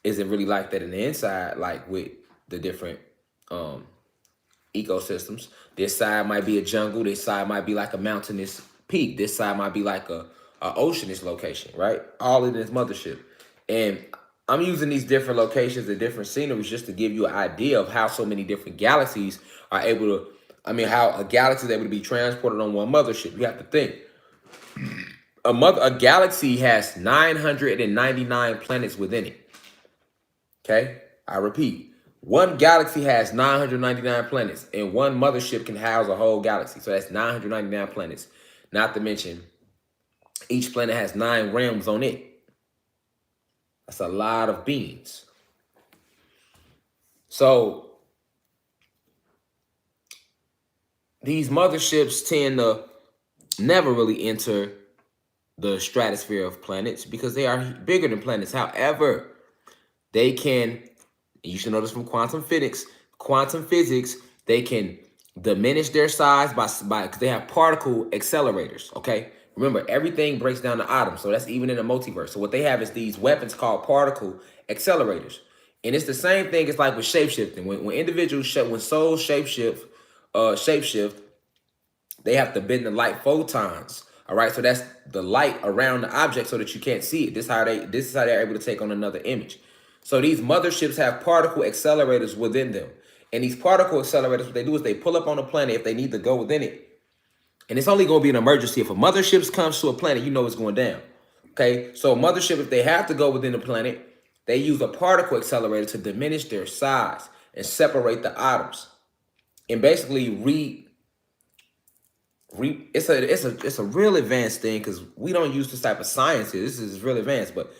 isn't really like that in the inside, like with the different ecosystems. This side might be a jungle. This side might be like a mountainous peak. This side might be like a oceanous location, right? All in this mothership. And I'm using these different locations and different sceneries just to give you an idea of how so many different galaxies are able to, how a galaxy is able to be transported on one mothership. You have to think. A galaxy has 999 planets within it. Okay? I repeat. One galaxy has 999 planets, and one mothership can house a whole galaxy. So that's 999 planets. Not to mention, each planet has 9 realms on it. That's a lot of beings. So these motherships tend to never really enter the stratosphere of planets because they are bigger than planets. However, they can, you should know this from quantum physics, they can diminish their size by because they have particle accelerators, okay? Remember, everything breaks down to atoms, so that's even in the multiverse. So what they have is these weapons called particle accelerators. And it's the same thing as like with shapeshifting. When individuals, when souls shapeshift, They have to bend the light photons. All right, so that's the light around the object so that you can't see it. This is how they're able to take on another image. So these motherships have particle accelerators within them. And these particle accelerators, what they do is they pull up on the planet if they need to go within it. And it's only going to be an emergency. If a mothership comes to a planet, you know it's going down. Okay, so a mothership, if they have to go within the planet, they use a particle accelerator to diminish their size and separate the atoms. And basically it's a real advanced thing because we don't use this type of science here. This is real advanced, but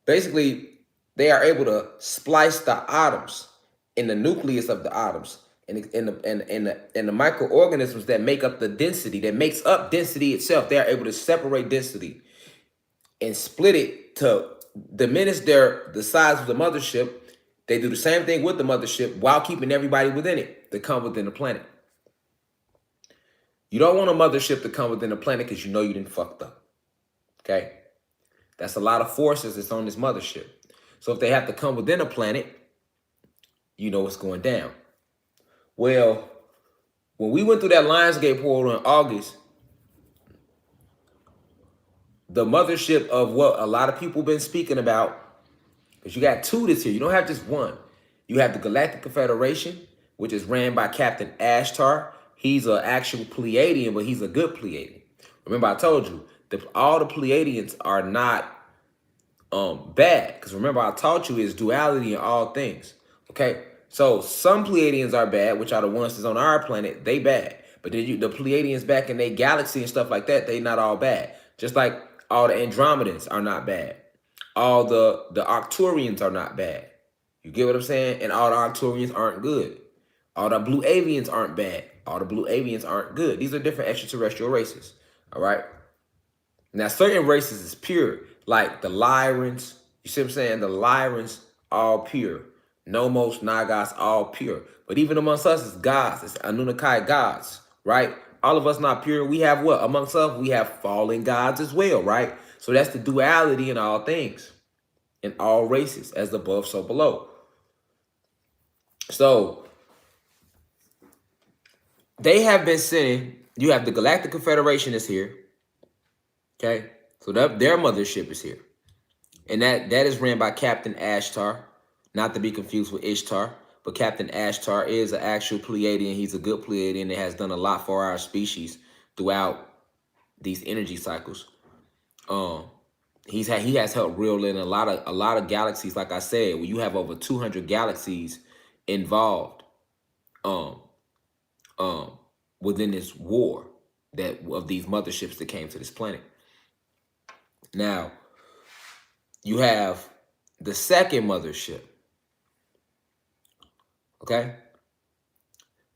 basically they are able to splice the atoms in the nucleus of the atoms and the microorganisms that make up the density, that makes up density itself. They are able to separate density and split it to diminish the size of the mothership. They do the same thing with the mothership while keeping everybody within it to come within the planet. You don't want a mothership to come within the planet because you know you didn't fucked up. Okay? That's a lot of forces that's on this mothership. So if they have to come within a planet, you know what's going down. Well, when we went through that Lionsgate portal in August, the mothership of what a lot of people been speaking about, because you got two this here. You don't have just one. You have the Galactic Confederation, which is ran by Captain Ashtar. He's an actual Pleiadian, but he's a good Pleiadian. Remember, I told you, all the Pleiadians are not bad. Because remember, I taught you is duality in all things. Okay? So some Pleiadians are bad, which are the ones that's on our planet. They bad. But then the Pleiadians back in their galaxy and stuff like that, they not all bad. Just like all the Andromedans are not bad. All the Arcturians are not bad. You get what I'm saying? And all the Arcturians aren't good. All the blue avians aren't bad. All the blue avians aren't good. These are different extraterrestrial races. All right? Now, certain races is pure. Like the Lyrans. You see what I'm saying? The Lyrans, all pure. Nomos, Nagas, all pure. But even amongst us, it's gods. It's Anunnaki gods. Right? All of us not pure. We have what? Amongst us, we have fallen gods as well. Right? So that's the duality in all things. In all races. As above, so below. So they have been sending, you have the Galactic Confederation is here. Okay. So their mothership is here. And that is ran by Captain Ashtar. Not to be confused with Ishtar. But Captain Ashtar is an actual Pleiadian. He's a good Pleiadian that has done a lot for our species throughout these energy cycles. He has helped reel in a lot of galaxies. Like I said, when you have over 200 galaxies involved within this war of these motherships that came to this planet. Now, you have the second mothership, okay,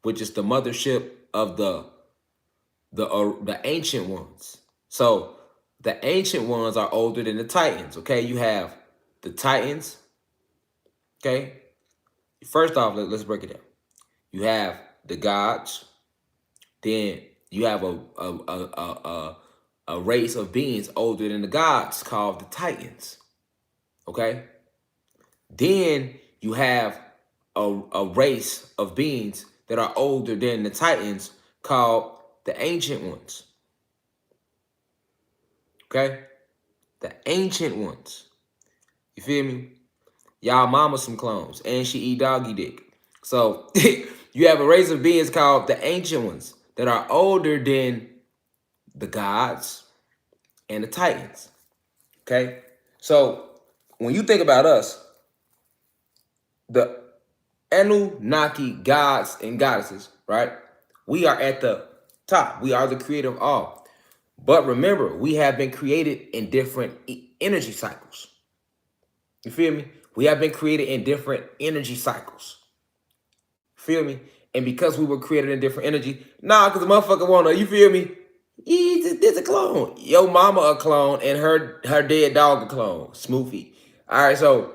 which is the mothership of the ancient ones. So the ancient ones are older than the Titans. Okay, you have the Titans. Okay, first off, let's break it down. You have the gods. Then you have a race of beings older than the gods called the Titans. Okay. Then you have a race of beings that are older than the Titans called the Ancient Ones. Okay? The Ancient Ones. You feel me? Y'all mama some clones, and she eat doggy dick. So you have a race of beings called the Ancient Ones that are older than the gods and the Titans. Okay? So when you think about us, the Anunnaki gods and goddesses, right? We are at the top. We are the creator of all. But remember, we have been created in different energy cycles. You feel me? We have been created in different energy cycles. Feel me? And because we were created in different energy, because the motherfucker wanna, you feel me? It's a clone. Your mama a clone and her dead dog a clone. Smoothie. All right, so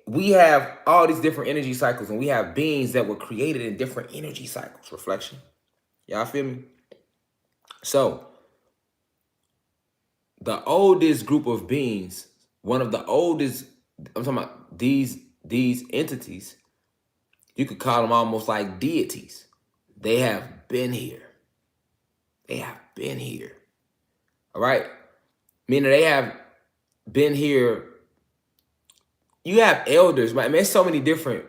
we have all these different energy cycles, and we have beings that were created in different energy cycles. Reflection. Y'all feel me? So the oldest group of beings, one of the oldest, I'm talking about these entities, you could call them almost like deities. They have been here. They have been here. All right? Meaning they have been here. You have elders, right? I mean, there's so many different.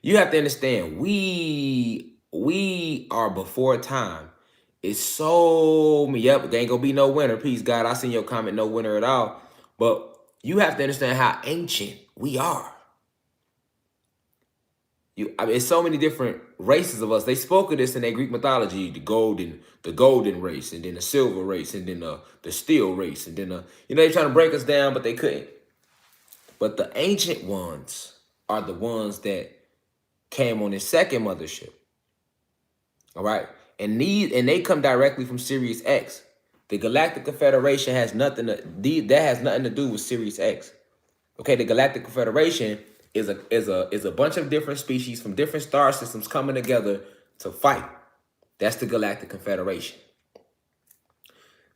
You have to understand, we are before time. It's so yep, there ain't gonna be no winner. Peace, God. I seen your comment, no winner at all. But you have to understand how ancient we are. I mean, it's so many different races of us. They spoke of this in their Greek mythology: the golden race, and then the silver race, and then the steel race, and then they trying to break us down, but they couldn't. But the ancient ones are the ones that came on his second mothership. All right, and they come directly from Sirius X. The Galactic Confederation has nothing to do with Sirius X. Okay, the Galactic Confederation is a bunch of different species from different star systems coming together to fight. That's the Galactic Confederation.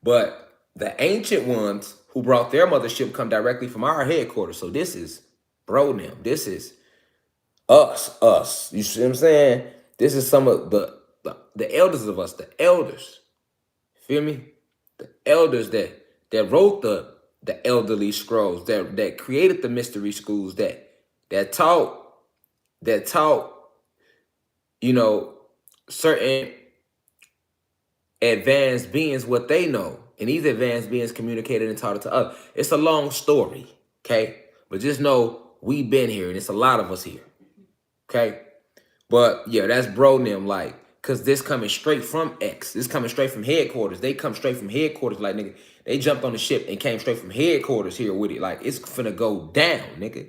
But the ancient ones who brought their mothership come directly from our headquarters. So this is them. This is us. You see what I'm saying? This is some of the elders of us, the elders. Feel me? The elders that wrote the elderly scrolls, that created the mystery schools, that taught certain advanced beings what they know, and these advanced beings communicated and taught it to us. It's a long story, okay? But just know we've been here, and it's a lot of us here, okay? But yeah, that's them, like, cause this coming straight from X. This coming straight from headquarters. They come straight from headquarters, like nigga. They jumped on the ship and came straight from headquarters here with it. Like it's finna go down, nigga.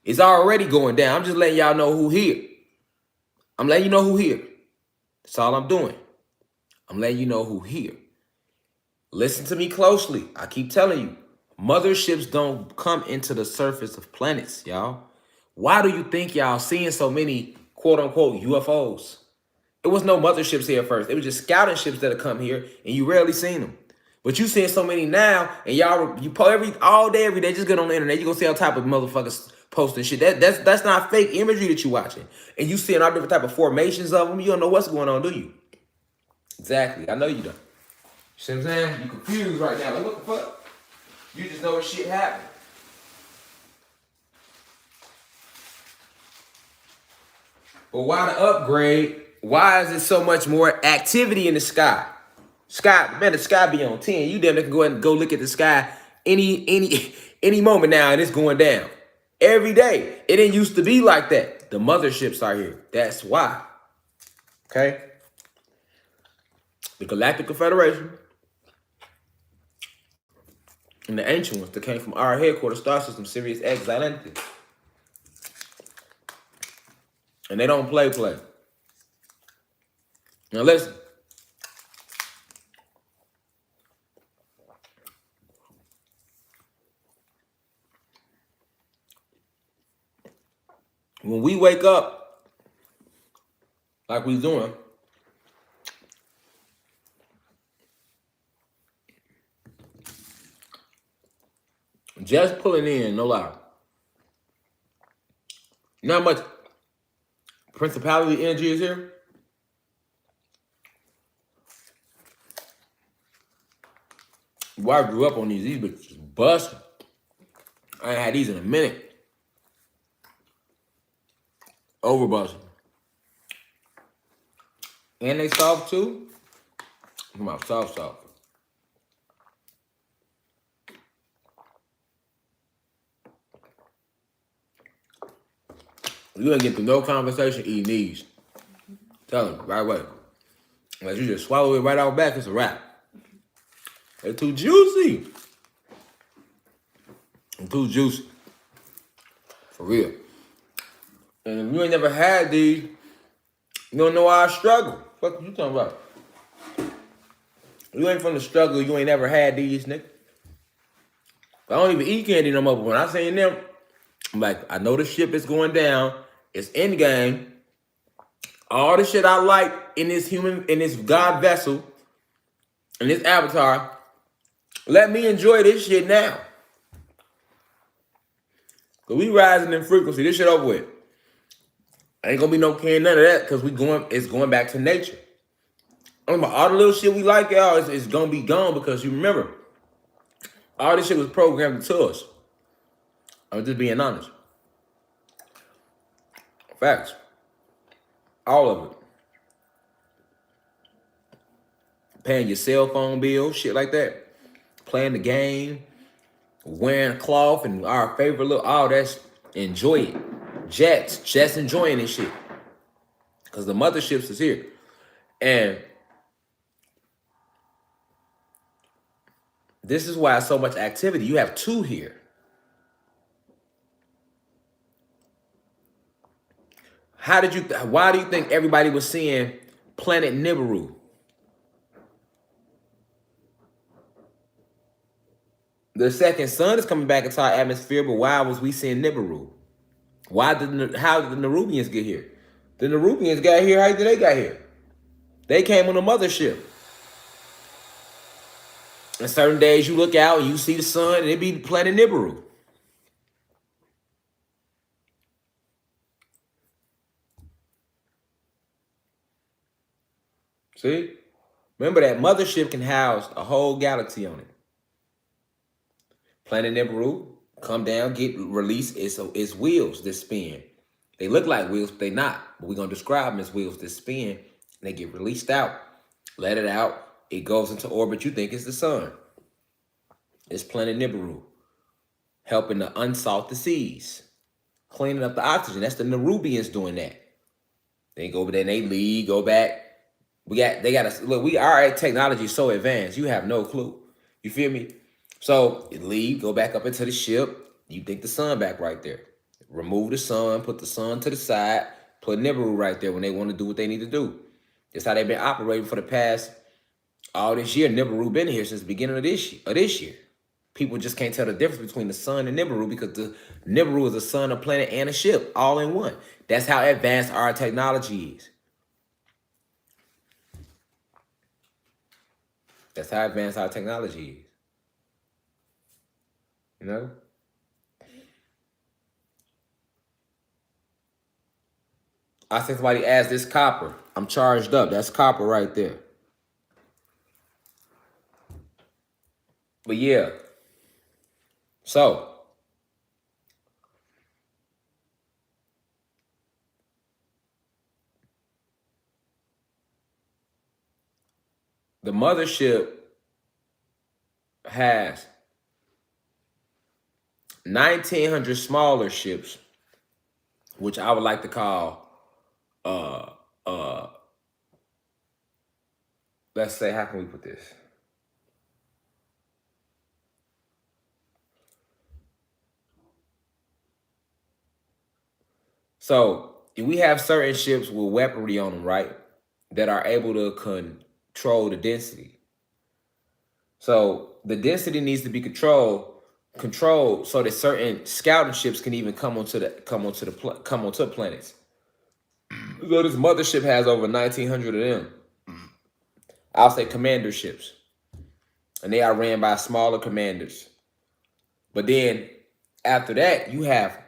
It's already going down. I'm just letting y'all know who here. I'm letting you know who here. That's all I'm doing. I'm letting you know who here. Listen to me closely. I keep telling you, motherships don't come into the surface of planets, y'all. Why do you think y'all seeing so many quote unquote UFOs? It was no motherships here first. It was just scouting ships that have come here, and you rarely seen them. But you seeing so many now, and y'all all day, every day, just get on the internet. You gonna see all type of motherfuckers posting shit. That's not fake imagery that you watching. And you seeing all different type of formations of them. You don't know what's going on, do you? Exactly. I know you don't. You see what I'm saying? You confused right now. Like, what the fuck? You just know what shit happened. But why the upgrade? Why is there so much more activity in the sky? The sky be on 10. You damn near can go ahead and go look at the sky any moment now, and it's going down. Every day. It didn't used to be like that. The motherships are here. That's why. Okay? The Galactic Confederation and the ancient ones that came from our headquarters star system, Sirius X Atlantis. And they don't play. Now listen. When we wake up, like we doing, just pulling in, no lie. Not much principality energy is here. Well, I grew up on these bitches busting. I ain't had these in a minute. Over busting. And they soft too. Come on, soft. You ain't get through no conversation eating these. Tell them right away. Unless you just swallow it right out back, it's a wrap. They're too juicy. They're too juicy. For real. And if you ain't never had these, you don't know why I struggle. What you talking about? You ain't from the struggle, you ain't never had these, nigga. I don't even eat candy no more, but when I seen them, I'm like, I know the ship is going down. It's in game. All the shit I like in this God vessel, in this avatar, let me enjoy this shit now. Cause we rising in frequency. This shit over with. Ain't gonna be no can none of that because it's going back to nature. All the little shit we like, y'all, is gonna be gone because you remember, all this shit was programmed to us. I'm just being honest. Facts. All of it. Paying your cell phone bill, shit like that. Playing the game, wearing cloth, and our favorite little, all that's, enjoy it. Jets enjoying this shit. Because the motherships is here. And this is why so much activity. You have two here. Why do you think everybody was seeing Planet Nibiru? The second sun is coming back into our atmosphere, but why was we seeing Nibiru? How did the Nerubians get here? The Nerubians got here, how did they got here? They came on a mothership. And certain days you look out and you see the sun and it be Planet Nibiru. See? Remember that mothership can house a whole galaxy on it. Planet Nibiru, come down, get released. It's wheels that spin. They look like wheels, but they not. But we're going to describe them as wheels that spin. And they get released out. Let it out. It goes into orbit. You think it's the sun. It's Planet Nibiru. Helping to unsalt the seas. Cleaning up the oxygen. That's the Nerubians doing that. They go over there and they leave, go back. Our technology is so advanced. You have no clue. You feel me? So you leave, go back up into the ship. You think the sun back right there. Remove the sun, put the sun to the side, put Nibiru right there when they want to do what they need to do. That's how they've been operating for the past all this year. Nibiru been here since the beginning of this year. People just can't tell the difference between the sun and Nibiru because the Nibiru is a sun, a planet, and a ship all in one. That's how advanced our technology is. That's how advanced our technology is. You know? I think somebody asked this copper. I'm charged up. That's copper right there. But yeah. So. The mothership has 1,900 smaller ships, which I would like to call, let's say, how can we put this? So we have certain ships with weaponry on them, right? That are able to control the density. So the density needs to be controlled so that certain scouting ships can even come onto planets. So this mothership has over 1,900 of them. I'll say commander ships. And they are ran by smaller commanders. But then after that, you have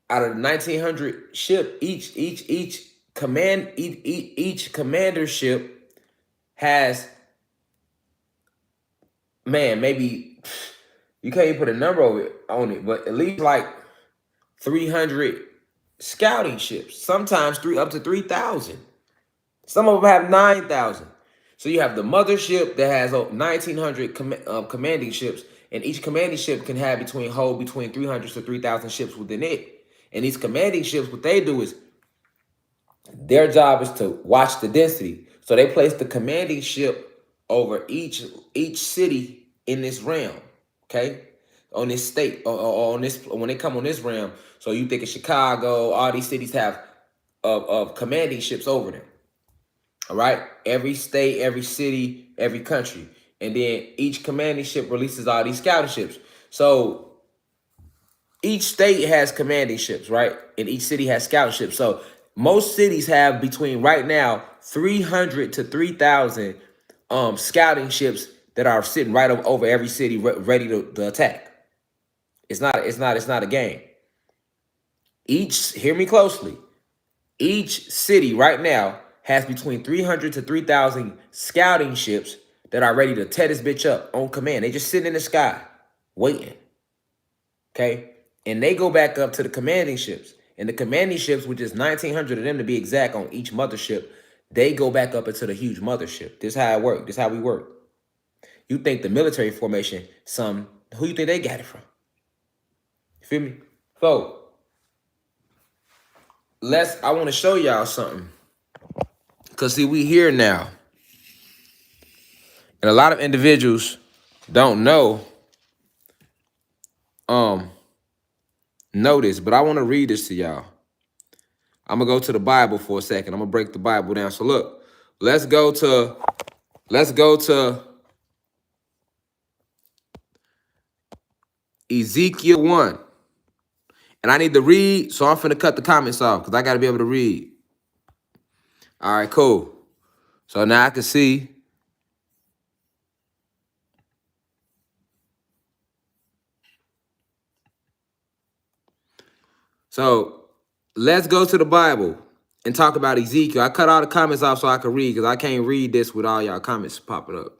out of the 1,900 ship, each commander ship has, man, maybe you can't even put a number on it, but at least like 300 scouting ships. Sometimes up to 3,000. Some of them have 9,000. So you have the mothership that has 1,900 commanding ships, and each commanding ship can hold between 300 to 3,000 ships within it. And these commanding ships, what they do is, their job is to watch the density. So they place the commanding ship over each city in this realm, okay? On this state, or on this, when they come on this realm. So you think of Chicago, all these cities have of commanding ships over them. All right? Every state, every city, every country. And then each commanding ship releases all these scouting ships. So each state has commanding ships, right? And each city has scouting ships. So most cities have between right now 300 to 3,000 scouting ships that are sitting right over every city ready to attack. It's not a game. Hear me closely, each city right now has between 300 to 3,000 scouting ships that are ready to tear this bitch up on command. They just sitting in the sky, waiting, okay? And they go back up to the commanding ships. And the commanding ships, which is 1,900 of them to be exact on each mothership, they go back up into the huge mothership. This is how it works. This is how we work. You think the military formation, who you think they got it from? You feel me? So, I want to show y'all something. Because, see, we here now. And a lot of individuals don't know this, but I want to read this to y'all. I'm going to go to the Bible for a second. I'm going to break the Bible down. So look, let's go to Ezekiel 1. And I need to read, so I'm finna cut the comments off because I got to be able to read. All right, cool. So now I can see. So let's go to the Bible and talk about Ezekiel. I cut all the comments off so I can read because I can't read this with all y'all comments popping up.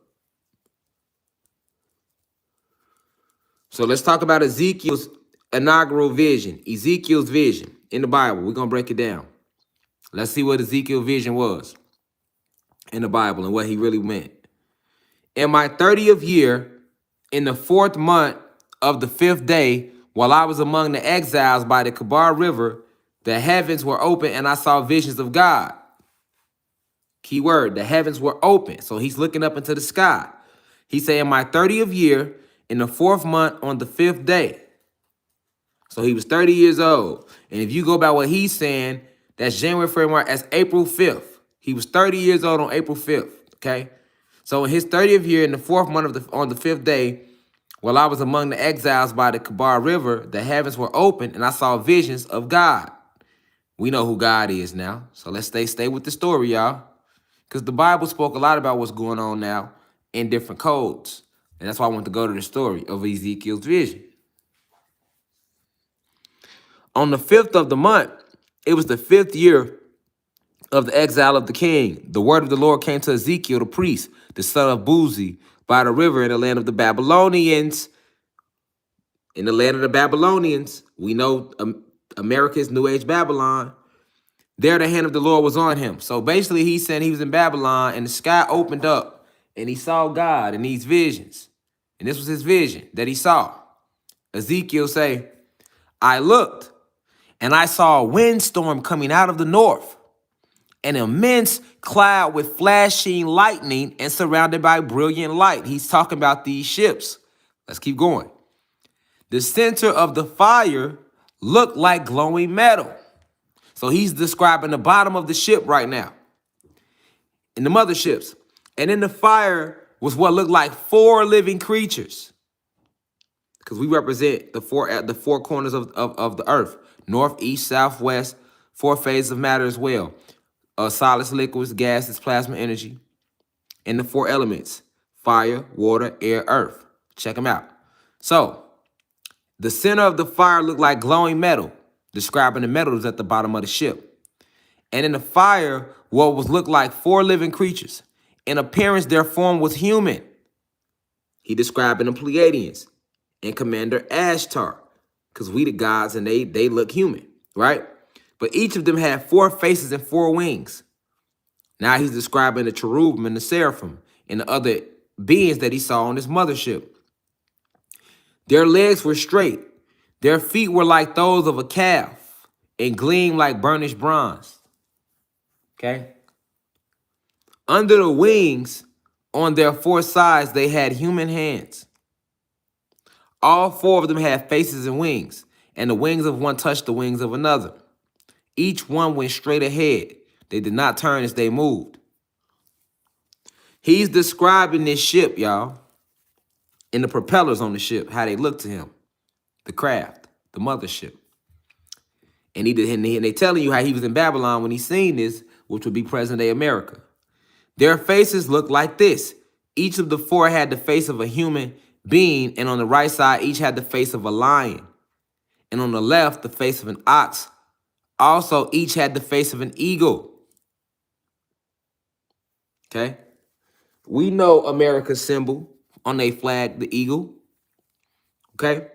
So let's talk about Ezekiel's inaugural vision, Ezekiel's vision in the Bible. We're going to break it down. Let's see what Ezekiel's vision was in the Bible and what he really meant. In my 30th year, in the 4th month of the 5th day, while I was among the exiles by the Kabar River, the heavens were open and I saw visions of God. Key word, the heavens were open. So he's looking up into the sky. He said, in my 30th year, in the 4th month on the 5th day. So he was 30 years old. And if you go by what he's saying, that's January, February, March, that's April 5th. He was 30 years old on April 5th, okay? So in his 30th year, in the 4th month on the 5th day, while I was among the exiles by the Kabar River, the heavens were open and I saw visions of God. We know who God is now. So let's stay with the story, y'all. Because the Bible spoke a lot about what's going on now in different codes. And that's why I want to go to the story of Ezekiel's vision. On the 5th of the month, it was the 5th year of the exile of the king. The word of the Lord came to Ezekiel, the priest, the son of Buzi, by the river in the land of the Babylonians. In the land of the Babylonians, we know America's New Age Babylon. There the hand of the Lord was on him. So basically he said he was in Babylon and the sky opened up and he saw God in these visions. And this was his vision that he saw. Ezekiel say, I looked and I saw a windstorm coming out of the north, an immense cloud with flashing lightning and surrounded by brilliant light. He's talking about these ships. Let's keep going. The center of the fire looked like glowing metal. So he's describing the bottom of the ship right now, in the motherships. And in the fire was what looked like 4 living creatures, because we represent the four corners of the earth: north, east, south, west, 4 phases of matter as well. Solids, liquids, gases, plasma, energy, and the 4 elements: fire, water, air, earth. Check them out. So the center of the fire looked like glowing metal, describing the metals at the bottom of the ship. And in the fire, what looked like 4 living creatures. In appearance, their form was human. He described the Pleiadians and Commander Ashtar, because we the gods and they look human, right? But each of them had 4 faces and 4 wings. Now he's describing the cherubim and the seraphim and the other beings that he saw on this mothership. Their legs were straight. Their feet were like those of a calf and gleamed like burnished bronze. Okay? Under the wings, on their 4 sides, they had human hands. All 4 of them had faces and wings, and the wings of one touched the wings of another. Each one went straight ahead. They did not turn as they moved. He's describing this ship, y'all, and the propellers on the ship, how they look to him, the craft, the mothership. And they telling you how he was in Babylon when he seen this, which would be present-day America. Their faces looked like this. Each of the 4 had the face of a human being, and on the right side, each had the face of a lion. And on the left, the face of an ox Also, each had the face of an eagle. Okay? We know America's symbol on their flag, the eagle. Okay?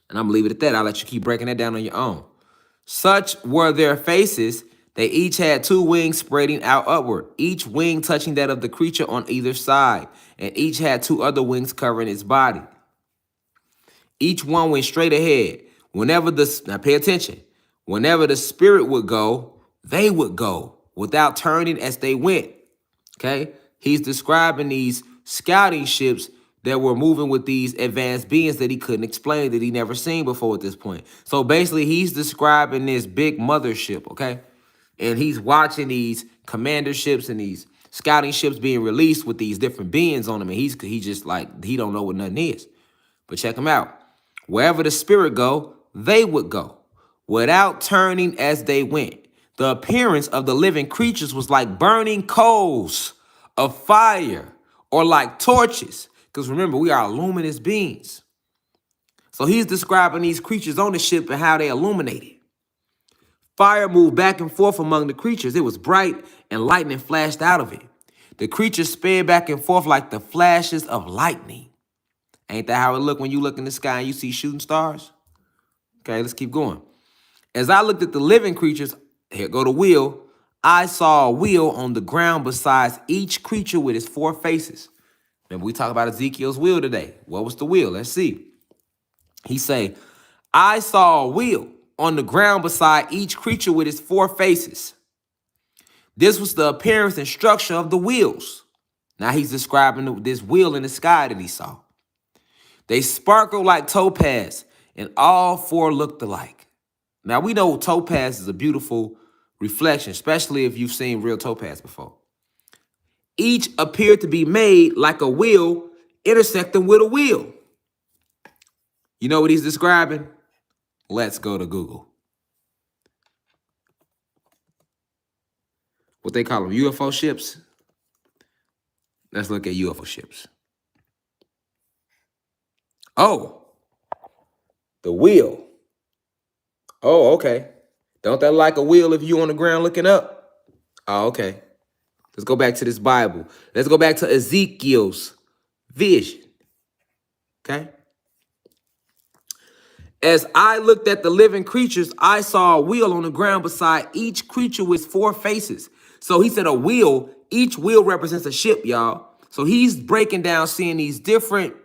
And I'm going to leave it at that. I'll let you keep breaking that down on your own. Such were their faces. They each had two wings spreading out upward, each wing touching that of the creature on either side, and each had two other wings covering its body. Each one went straight ahead. Now pay attention. Whenever the spirit would go, they would go without turning as they went. Okay? He's describing these scouting ships that were moving with these advanced beings that he couldn't explain, that he never seen before at this point. So basically, he's describing this big mothership, okay? And he's watching these commander ships and these scouting ships being released with these different beings on them. And he just like, he don't know what nothing is. But check him out. Wherever the spirit go, they would go, without turning as they went. The appearance of the living creatures was like burning coals of fire or like torches. Because remember, we are luminous beings. So he's describing these creatures on the ship and how they illuminated. Fire moved back and forth among the creatures. It was bright and lightning flashed out of it. The creatures sped back and forth like the flashes of lightning. Ain't that how it look when you look in the sky and you see shooting stars? Okay, let's keep going. As I looked at the living creatures, here go the wheel, I saw a wheel on the ground besides each creature with its four faces. Remember, we talked about Ezekiel's wheel today. What was the wheel? Let's see. He say, I saw a wheel on the ground beside each creature with its four faces. This was the appearance and structure of the wheels. Now he's describing this wheel in the sky that he saw. They sparkled like topaz, and all four looked alike. Now we know topaz is a beautiful reflection, especially if you've seen real topaz before. Each appeared to be made like a wheel intersecting with a wheel. You know what he's describing? Let's go to Google. What they call them, UFO ships? Let's look at UFO ships. Oh, the wheel. Oh, okay. Don't that like a wheel if you on the ground looking up? Oh, okay. Let's go back to this Bible. Let's go back to Ezekiel's vision. Okay. As I looked at the living creatures, I saw a wheel on the ground beside each creature with four faces. So he said a wheel, each wheel represents a ship, y'all. So he's breaking down, seeing these different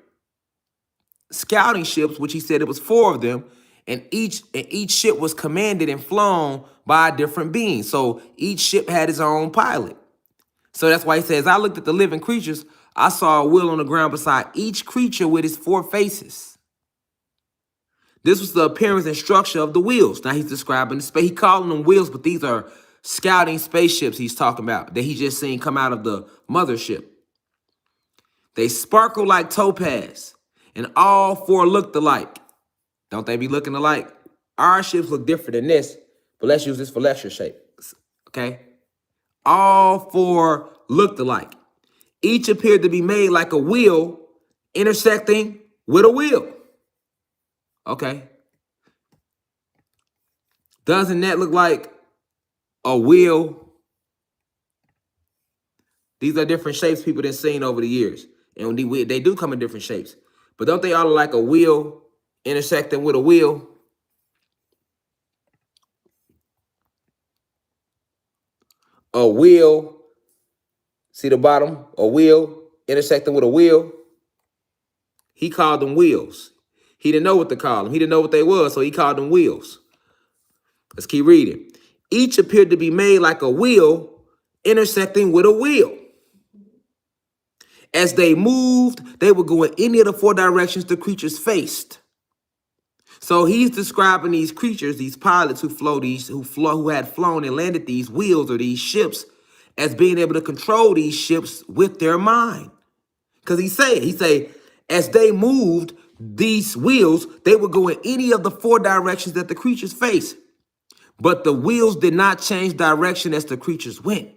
scouting ships, which he said it was four of them, and each ship was commanded and flown by a different being. So each ship had its own pilot. So that's why he says, I looked at the living creatures, I saw a wheel on the ground beside each creature with its four faces. This was the appearance and structure of the wheels. Now he's describing the space. He calling them wheels, but these are scouting spaceships he's talking about that he just seen come out of the mothership. They sparkle like topaz, and all four looked alike. Don't they be looking alike? Our ships look different than this, but let's use this for lecture shape. Okay? All four looked alike. Each appeared to be made like a wheel intersecting with a wheel. Okay. Doesn't that look like a wheel? These are different shapes people have seen over the years. And they do come in different shapes. But don't they all look like a wheel intersecting with a wheel? A wheel. See the bottom? A wheel intersecting with a wheel. He called them wheels. He didn't know what to call them. He didn't know what they were, so he called them wheels. Let's keep reading. Each appeared to be made like a wheel intersecting with a wheel. As they moved, they would go in any of the four directions the creatures faced. So he's describing these creatures, these pilots who had flown and landed these wheels or these ships as being able to control these ships with their mind. Because he say, as they moved these wheels, they would go in any of the four directions that the creatures faced. But the wheels did not change direction as the creatures went.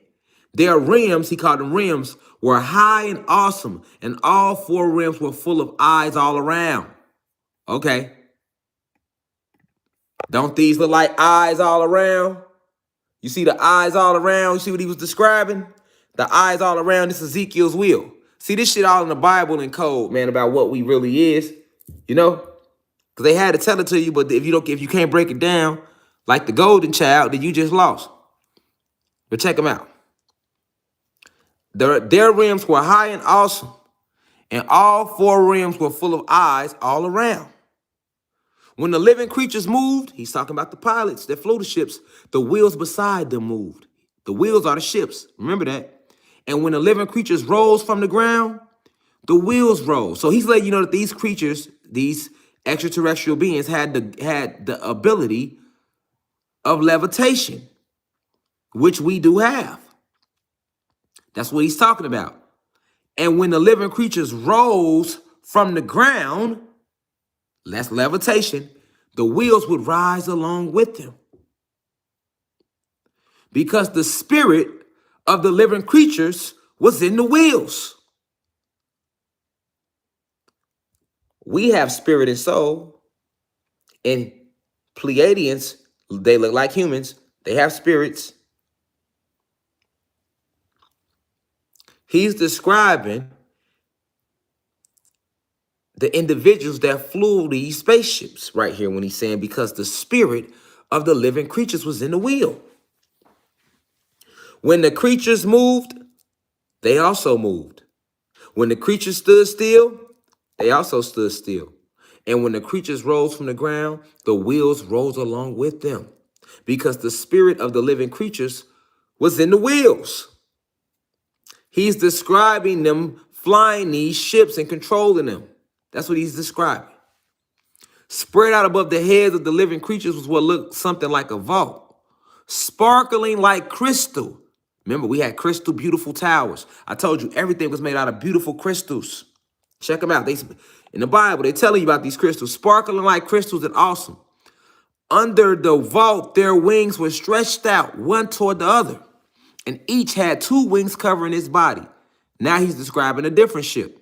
Their rims, he called them rims, were high and awesome, and all four rims were full of eyes all around. Okay. Don't these look like eyes all around? You see the eyes all around? You see what he was describing? The eyes all around, this Ezekiel's will. See, this shit all in the Bible and code, man, about what we really is, you know? Because they had to tell it to you, but if you can't break it down like the golden child, then you just lost. But check them out. Their rims were high and awesome, and all four rims were full of eyes all around. When the living creatures moved, he's talking about the pilots that flew the ships, the wheels beside them moved. The wheels are the ships. Remember that. And when the living creatures rose from the ground, the wheels rose. So he's letting you know that these creatures, these extraterrestrial beings, had the ability of levitation, which we do have. That's what he's talking about. And when the living creatures rose from the ground, that's levitation, the wheels would rise along with them. Because the spirit of the living creatures was in the wheels. We have spirit and soul, and Pleiadians, they look like humans. They have spirits. He's describing the individuals that flew these spaceships right here when he's saying because the spirit of the living creatures was in the wheel. When the creatures moved, they also moved. When the creatures stood still, they also stood still. And when the creatures rose from the ground, the wheels rose along with them, because the spirit of the living creatures was in the wheels. He's describing them flying these ships and controlling them. That's what he's describing. Spread out above the heads of the living creatures was what looked something like a vault, sparkling like crystal. Remember, we had crystal beautiful towers. I told you everything was made out of beautiful crystals. Check them out. In the Bible, they're telling you about these crystals, sparkling like crystals and awesome. Under the vault, their wings were stretched out, one toward the other, and each had two wings covering its body. Now he's describing a different ship.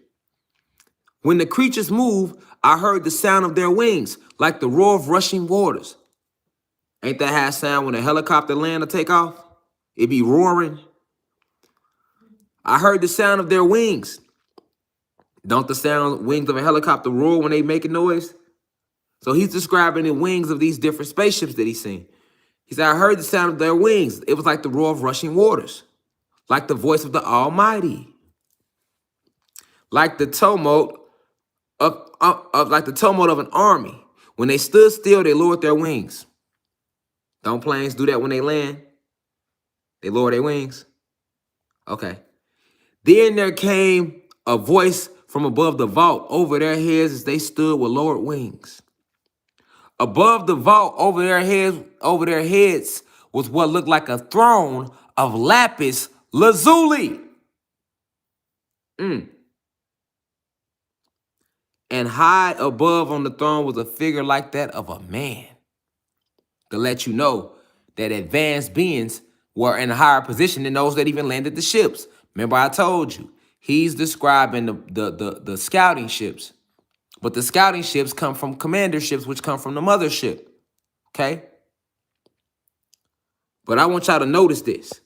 When the creatures moved, I heard the sound of their wings, like the roar of rushing waters. Ain't that how it sound when a helicopter land or take off? It be roaring. I heard the sound of their wings. Don't the wings of a helicopter roar when they make a noise? So he's describing the wings of these different spaceships that he's seen. He said, I heard the sound of their wings. It was like the roar of rushing waters, like the voice of the Almighty, like the tumult of an army. When they stood still, they lowered their wings. Don't planes do that when they land? They lower their wings? Okay. Then there came a voice from above the vault over their heads as they stood with lowered wings. Above the vault over their heads was what looked like a throne of lapis lazuli. And high above on the throne was a figure like that of a man. To let you know that advanced beings were in a higher position than those that even landed the ships. Remember I told you, he's describing the scouting ships. But the scouting ships come from commander ships, which come from the mothership. Okay? But I want y'all to notice this.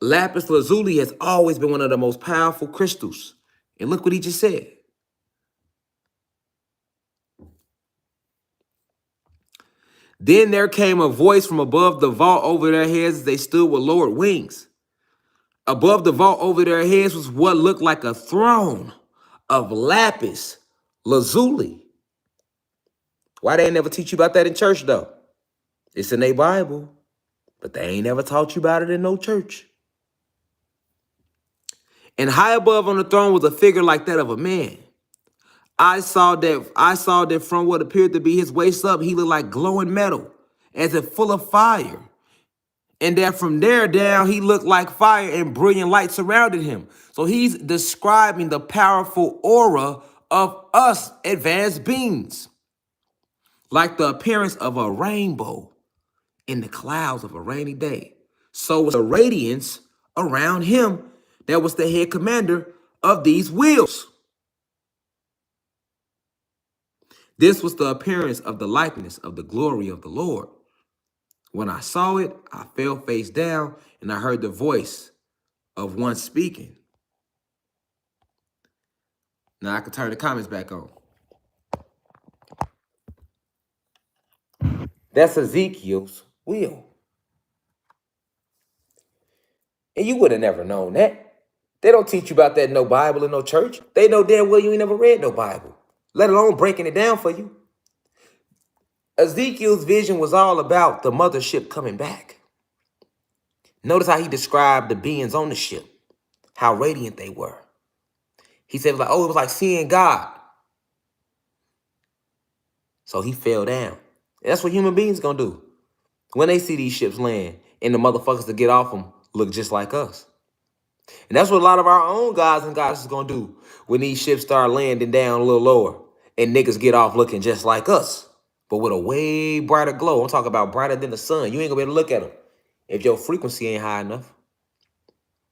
Lapis lazuli has always been one of the most powerful crystals. And look what he just said. Then there came a voice from above the vault over their heads as they stood with lowered wings. Above the vault over their heads was what looked like a throne of lapis lazuli. Why they ain't never teach you about that in church, though? It's in their Bible, but they ain't never taught you about it in no church. And high above on the throne was a figure like that of a man. I saw that from what appeared to be his waist up, he looked like glowing metal, as if full of fire. And that from there down, he looked like fire and brilliant light surrounded him. So he's describing the powerful aura of us advanced beings, like the appearance of a rainbow in the clouds of a rainy day. So was a radiance around him that was the head commander of these wheels. This was the appearance of the likeness of the glory of the Lord. When I saw it, I fell face down, and I heard the voice of one speaking. Now I can turn the comments back on. That's Ezekiel's will. And you would have never known that. They don't teach you about that in no Bible in no church. They know damn well you ain't never read no Bible, let alone breaking it down for you. Ezekiel's vision was all about the mothership coming back. Notice how he described the beings on the ship, how radiant they were. He said, like, oh, it was like seeing God. So he fell down. And that's what human beings gonna do. When they see these ships land and the motherfuckers that get off them look just like us. And that's what a lot of our own guys and goddesses gonna do when these ships start landing down a little lower and niggas get off looking just like us, but with a way brighter glow. I'm talking about brighter than the sun. You ain't gonna be able to look at them if your frequency ain't high enough.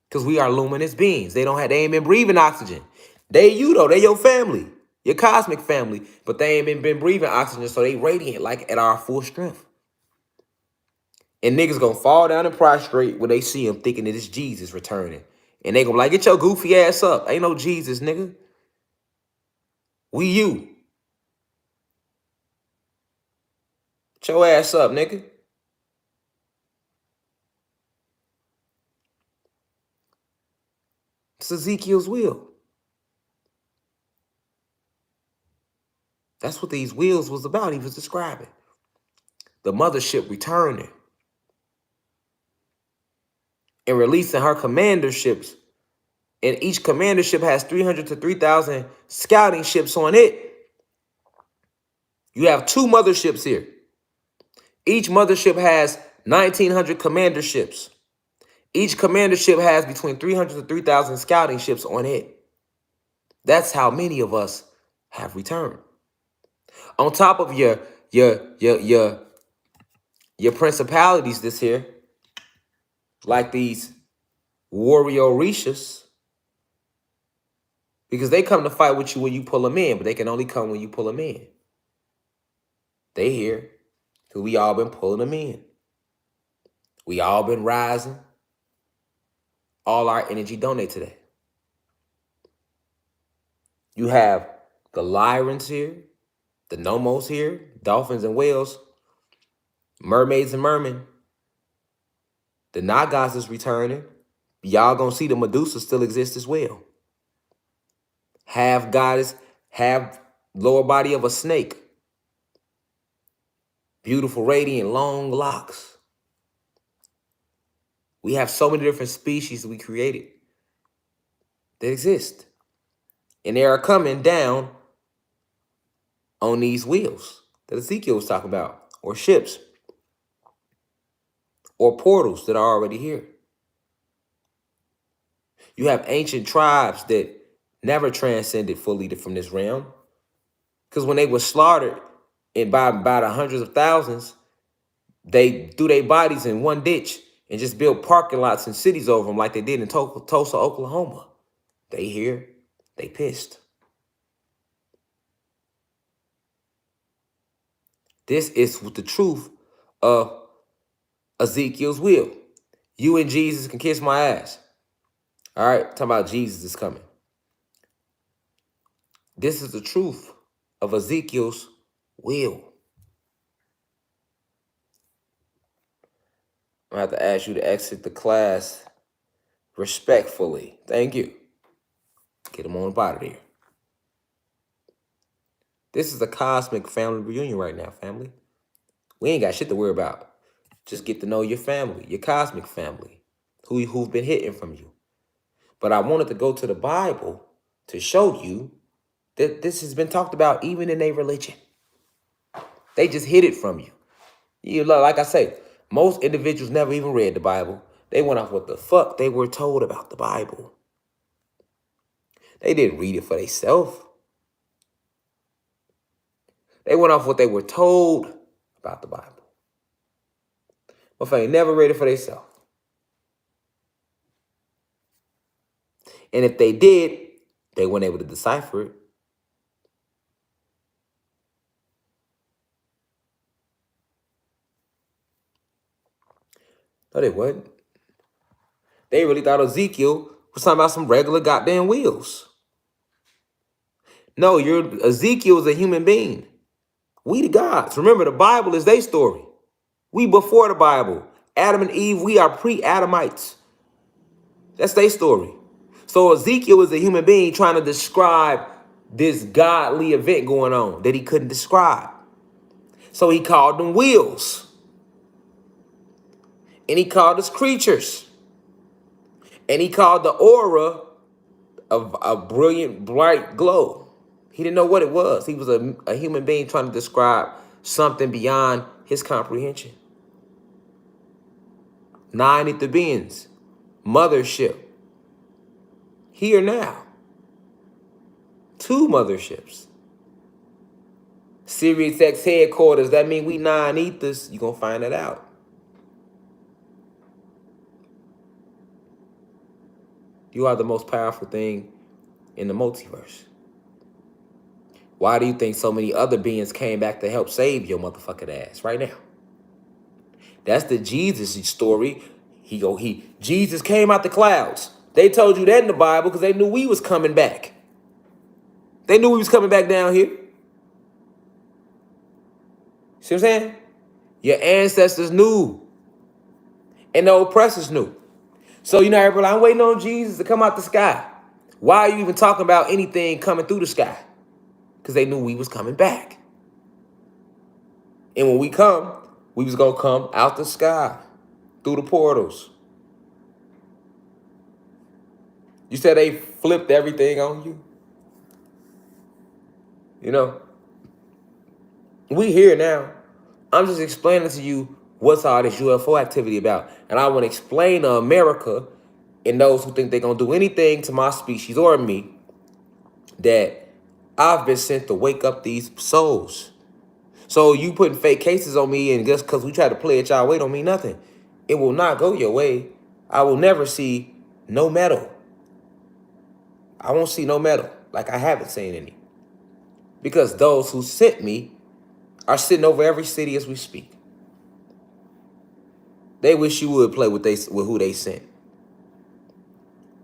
Because we are luminous beings. They ain't been breathing oxygen. They you though, they your family, your cosmic family, but they ain't been breathing oxygen, so they radiant like at our full strength. And niggas gonna fall down and prostrate when they see him thinking that it's Jesus returning. And they gonna be like, get your goofy ass up. Ain't no Jesus, nigga. We you. Get your ass up, nigga. It's Ezekiel's will. That's what these wheels was about. He was describing. The mothership returning and releasing her commanderships. And each commandership has 300 to 3,000 scouting ships on it. You have two motherships here. Each mothership has 1,900 commanderships. Each commandership has between 300 to 3,000 scouting ships on it. That's how many of us have returned. On top of your principalities this here, like these warrior Orishas, because they come to fight with you when you pull them in, but they can only come when you pull them in. They here because we all been pulling them in. We all been rising. All our energy donate to that. You have the Lyrans here, the Nomos here, dolphins and whales, mermaids and mermen. The Nagas is returning. Y'all gonna see the Medusa still exist as well. Half goddess, half lower body of a snake. Beautiful, radiant, long locks. We have so many different species that we created that exist. And they are coming down on these wheels that Ezekiel was talking about, or ships, or portals that are already here. You have ancient tribes that never transcended fully from this realm. Because when they were slaughtered by the hundreds of thousands, they threw their bodies in one ditch and just built parking lots and cities over them like they did in Tulsa, Oklahoma. They here, they pissed. This is the truth of Ezekiel's will. You and Jesus can kiss my ass. All right, talking about Jesus is coming. This is the truth of Ezekiel's will. I'm going to have to ask you to exit the class respectfully. Thank you. Get them on up out of there. This is a cosmic family reunion right now, family. We ain't got shit to worry about. Just get to know your family, your cosmic family, who've been hidden from you. But I wanted to go to the Bible to show you that this has been talked about even in their religion. They just hid it from you. Like I say, most individuals never even read the Bible. They went off what the fuck they were told about the Bible. They didn't read it for themselves. They went off what they were told about the Bible. But they never read it for themselves. And if they did, they weren't able to decipher it. No, they wasn't. They really thought Ezekiel was talking about some regular goddamn wheels. No, Ezekiel is a human being. We the gods. Remember, the Bible is their story. We before the Bible. Adam and Eve, we are pre-Adamites. That's their story. So Ezekiel is a human being trying to describe this godly event going on that he couldn't describe. So he called them wheels. And he called us creatures. And he called the aura of a brilliant, bright glow. He didn't know what it was. He was a human being trying to describe something beyond his comprehension. 9 ether beings, mothership, here now. 2 motherships. Sirius X headquarters, that mean we 9 ethers. You're going to find it out. You are the most powerful thing in the multiverse. Why do you think so many other beings came back to help save your motherfucking ass right now? That's the Jesus story. Jesus came out the clouds. They told you that in the Bible because they knew we was coming back. They knew we was coming back down here. See what I'm saying? Your ancestors knew. And the oppressors knew. So, you know, everybody, I'm waiting on Jesus to come out the sky. Why are you even talking about anything coming through the sky? Because they knew we was coming back. And when we come, we was going to come out the sky through the portals. You said they flipped everything on you? You know? We here now. I'm just explaining to you what's all this UFO activity about. And I want to explain to America and those who think they're going to do anything to my species or me that I've been sent to wake up these souls. So you putting fake cases on me and just because we try to play it y'all way don't mean nothing. It will not go your way. I will never see no metal. I won't see no metal like I haven't seen any. Because those who sent me are sitting over every city as we speak. They wish you would play with who they sent.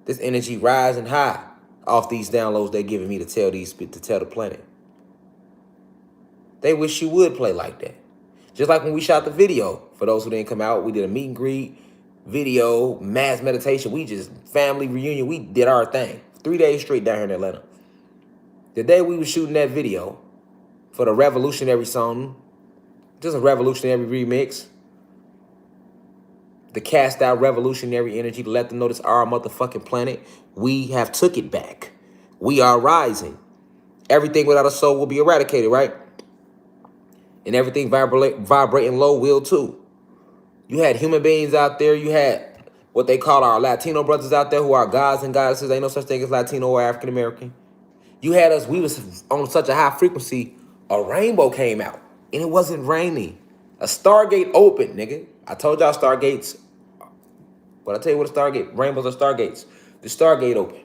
This energy rising high off these downloads they're giving me to tell the planet. They wish you would play like that. Just like when we shot the video. For those who didn't come out, we did a meet and greet, video, mass meditation. We just, family reunion, we did our thing. 3 days straight down here in Atlanta. The day we was shooting that video for the revolutionary song, just a revolutionary remix, to cast out revolutionary energy, to let them know this our motherfucking planet, we have took it back. We are rising. Everything without a soul will be eradicated, right? And everything vibrating low will too. You had human beings out there. You had what they call our Latino brothers out there who are gods and goddesses. Ain't no such thing as Latino or African American. You had us, we was on such a high frequency, a rainbow came out. And it wasn't raining. A Stargate opened, nigga. I told y'all Stargates. But I tell you what a Stargate, rainbows are Stargates. The Stargate opened.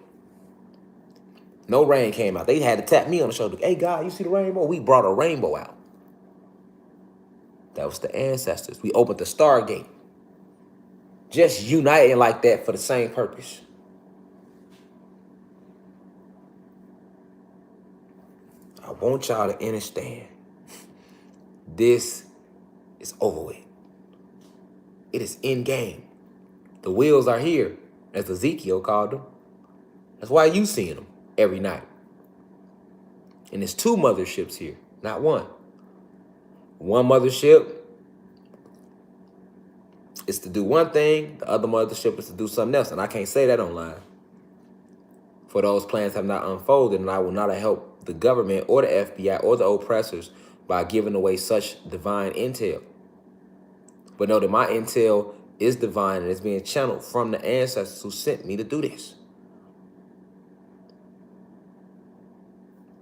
No rain came out. They had to tap me on the shoulder. Hey, God, you see the rainbow? We brought a rainbow out. That was the ancestors. We opened the Stargate. Just uniting like that for the same purpose. I want y'all to understand. This is over with. It is in game. The wheels are here, as Ezekiel called them. That's why you seeing them every night. And there's 2 motherships here, not one. One mothership is to do one thing. The other mothership is to do something else. And I can't say that online. For those plans have not unfolded, and I will not help the government or the FBI or the oppressors by giving away such divine intel. But know that my intel is divine and it's being channeled from the ancestors who sent me to do this.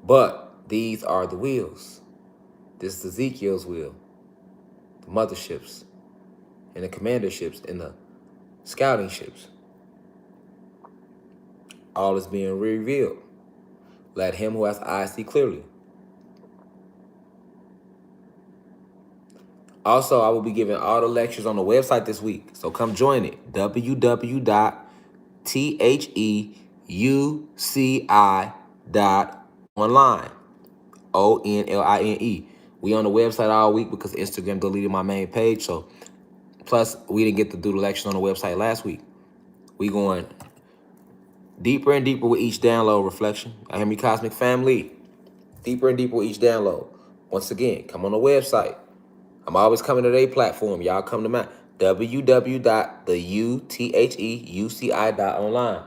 But these are the wheels. This is Ezekiel's wheel. The motherships and the commanderships and the scouting ships. All is being revealed. Let him who has eyes see clearly. Also, I will be giving all the lectures on the website this week. So come join it. www.theuci.online. ONLINE. We on the website all week because Instagram deleted my main page. So plus we didn't get to do the lecture on the website last week. We going deeper and deeper with each download, Reflection. I hear me, Cosmic Family. Deeper and deeper with each download. Once again, come on the website. I'm always coming to their platform. Y'all come to mine. www.theutheuci.online.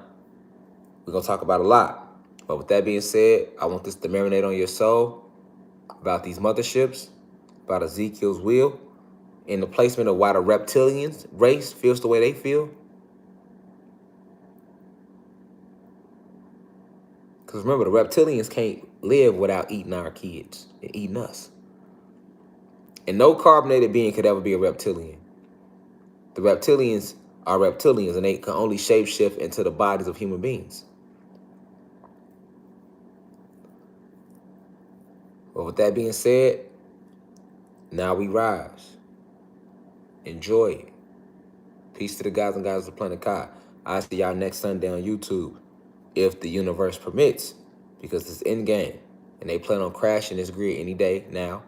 We're going to talk about a lot. But with that being said, I want this to marinate on your soul about these motherships, about Ezekiel's will, and the placement of why the reptilians race feels the way they feel. Because remember, the reptilians can't live without eating our kids and eating us. And no carbonated being could ever be a reptilian. The reptilians are reptilians, and they can only shapeshift into the bodies of human beings. But with that being said, now we rise. Enjoy it. Peace to the guys and guys of the planet Kai. I'll see y'all next Sunday on YouTube, if the universe permits, because it's in game. And they plan on crashing this grid any day now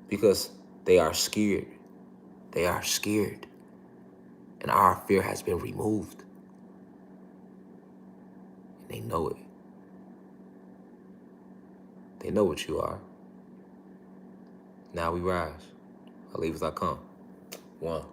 because they are scared. They are scared. And our fear has been removed. And they know it. They know what you are. Now we rise. I leave as I come. One.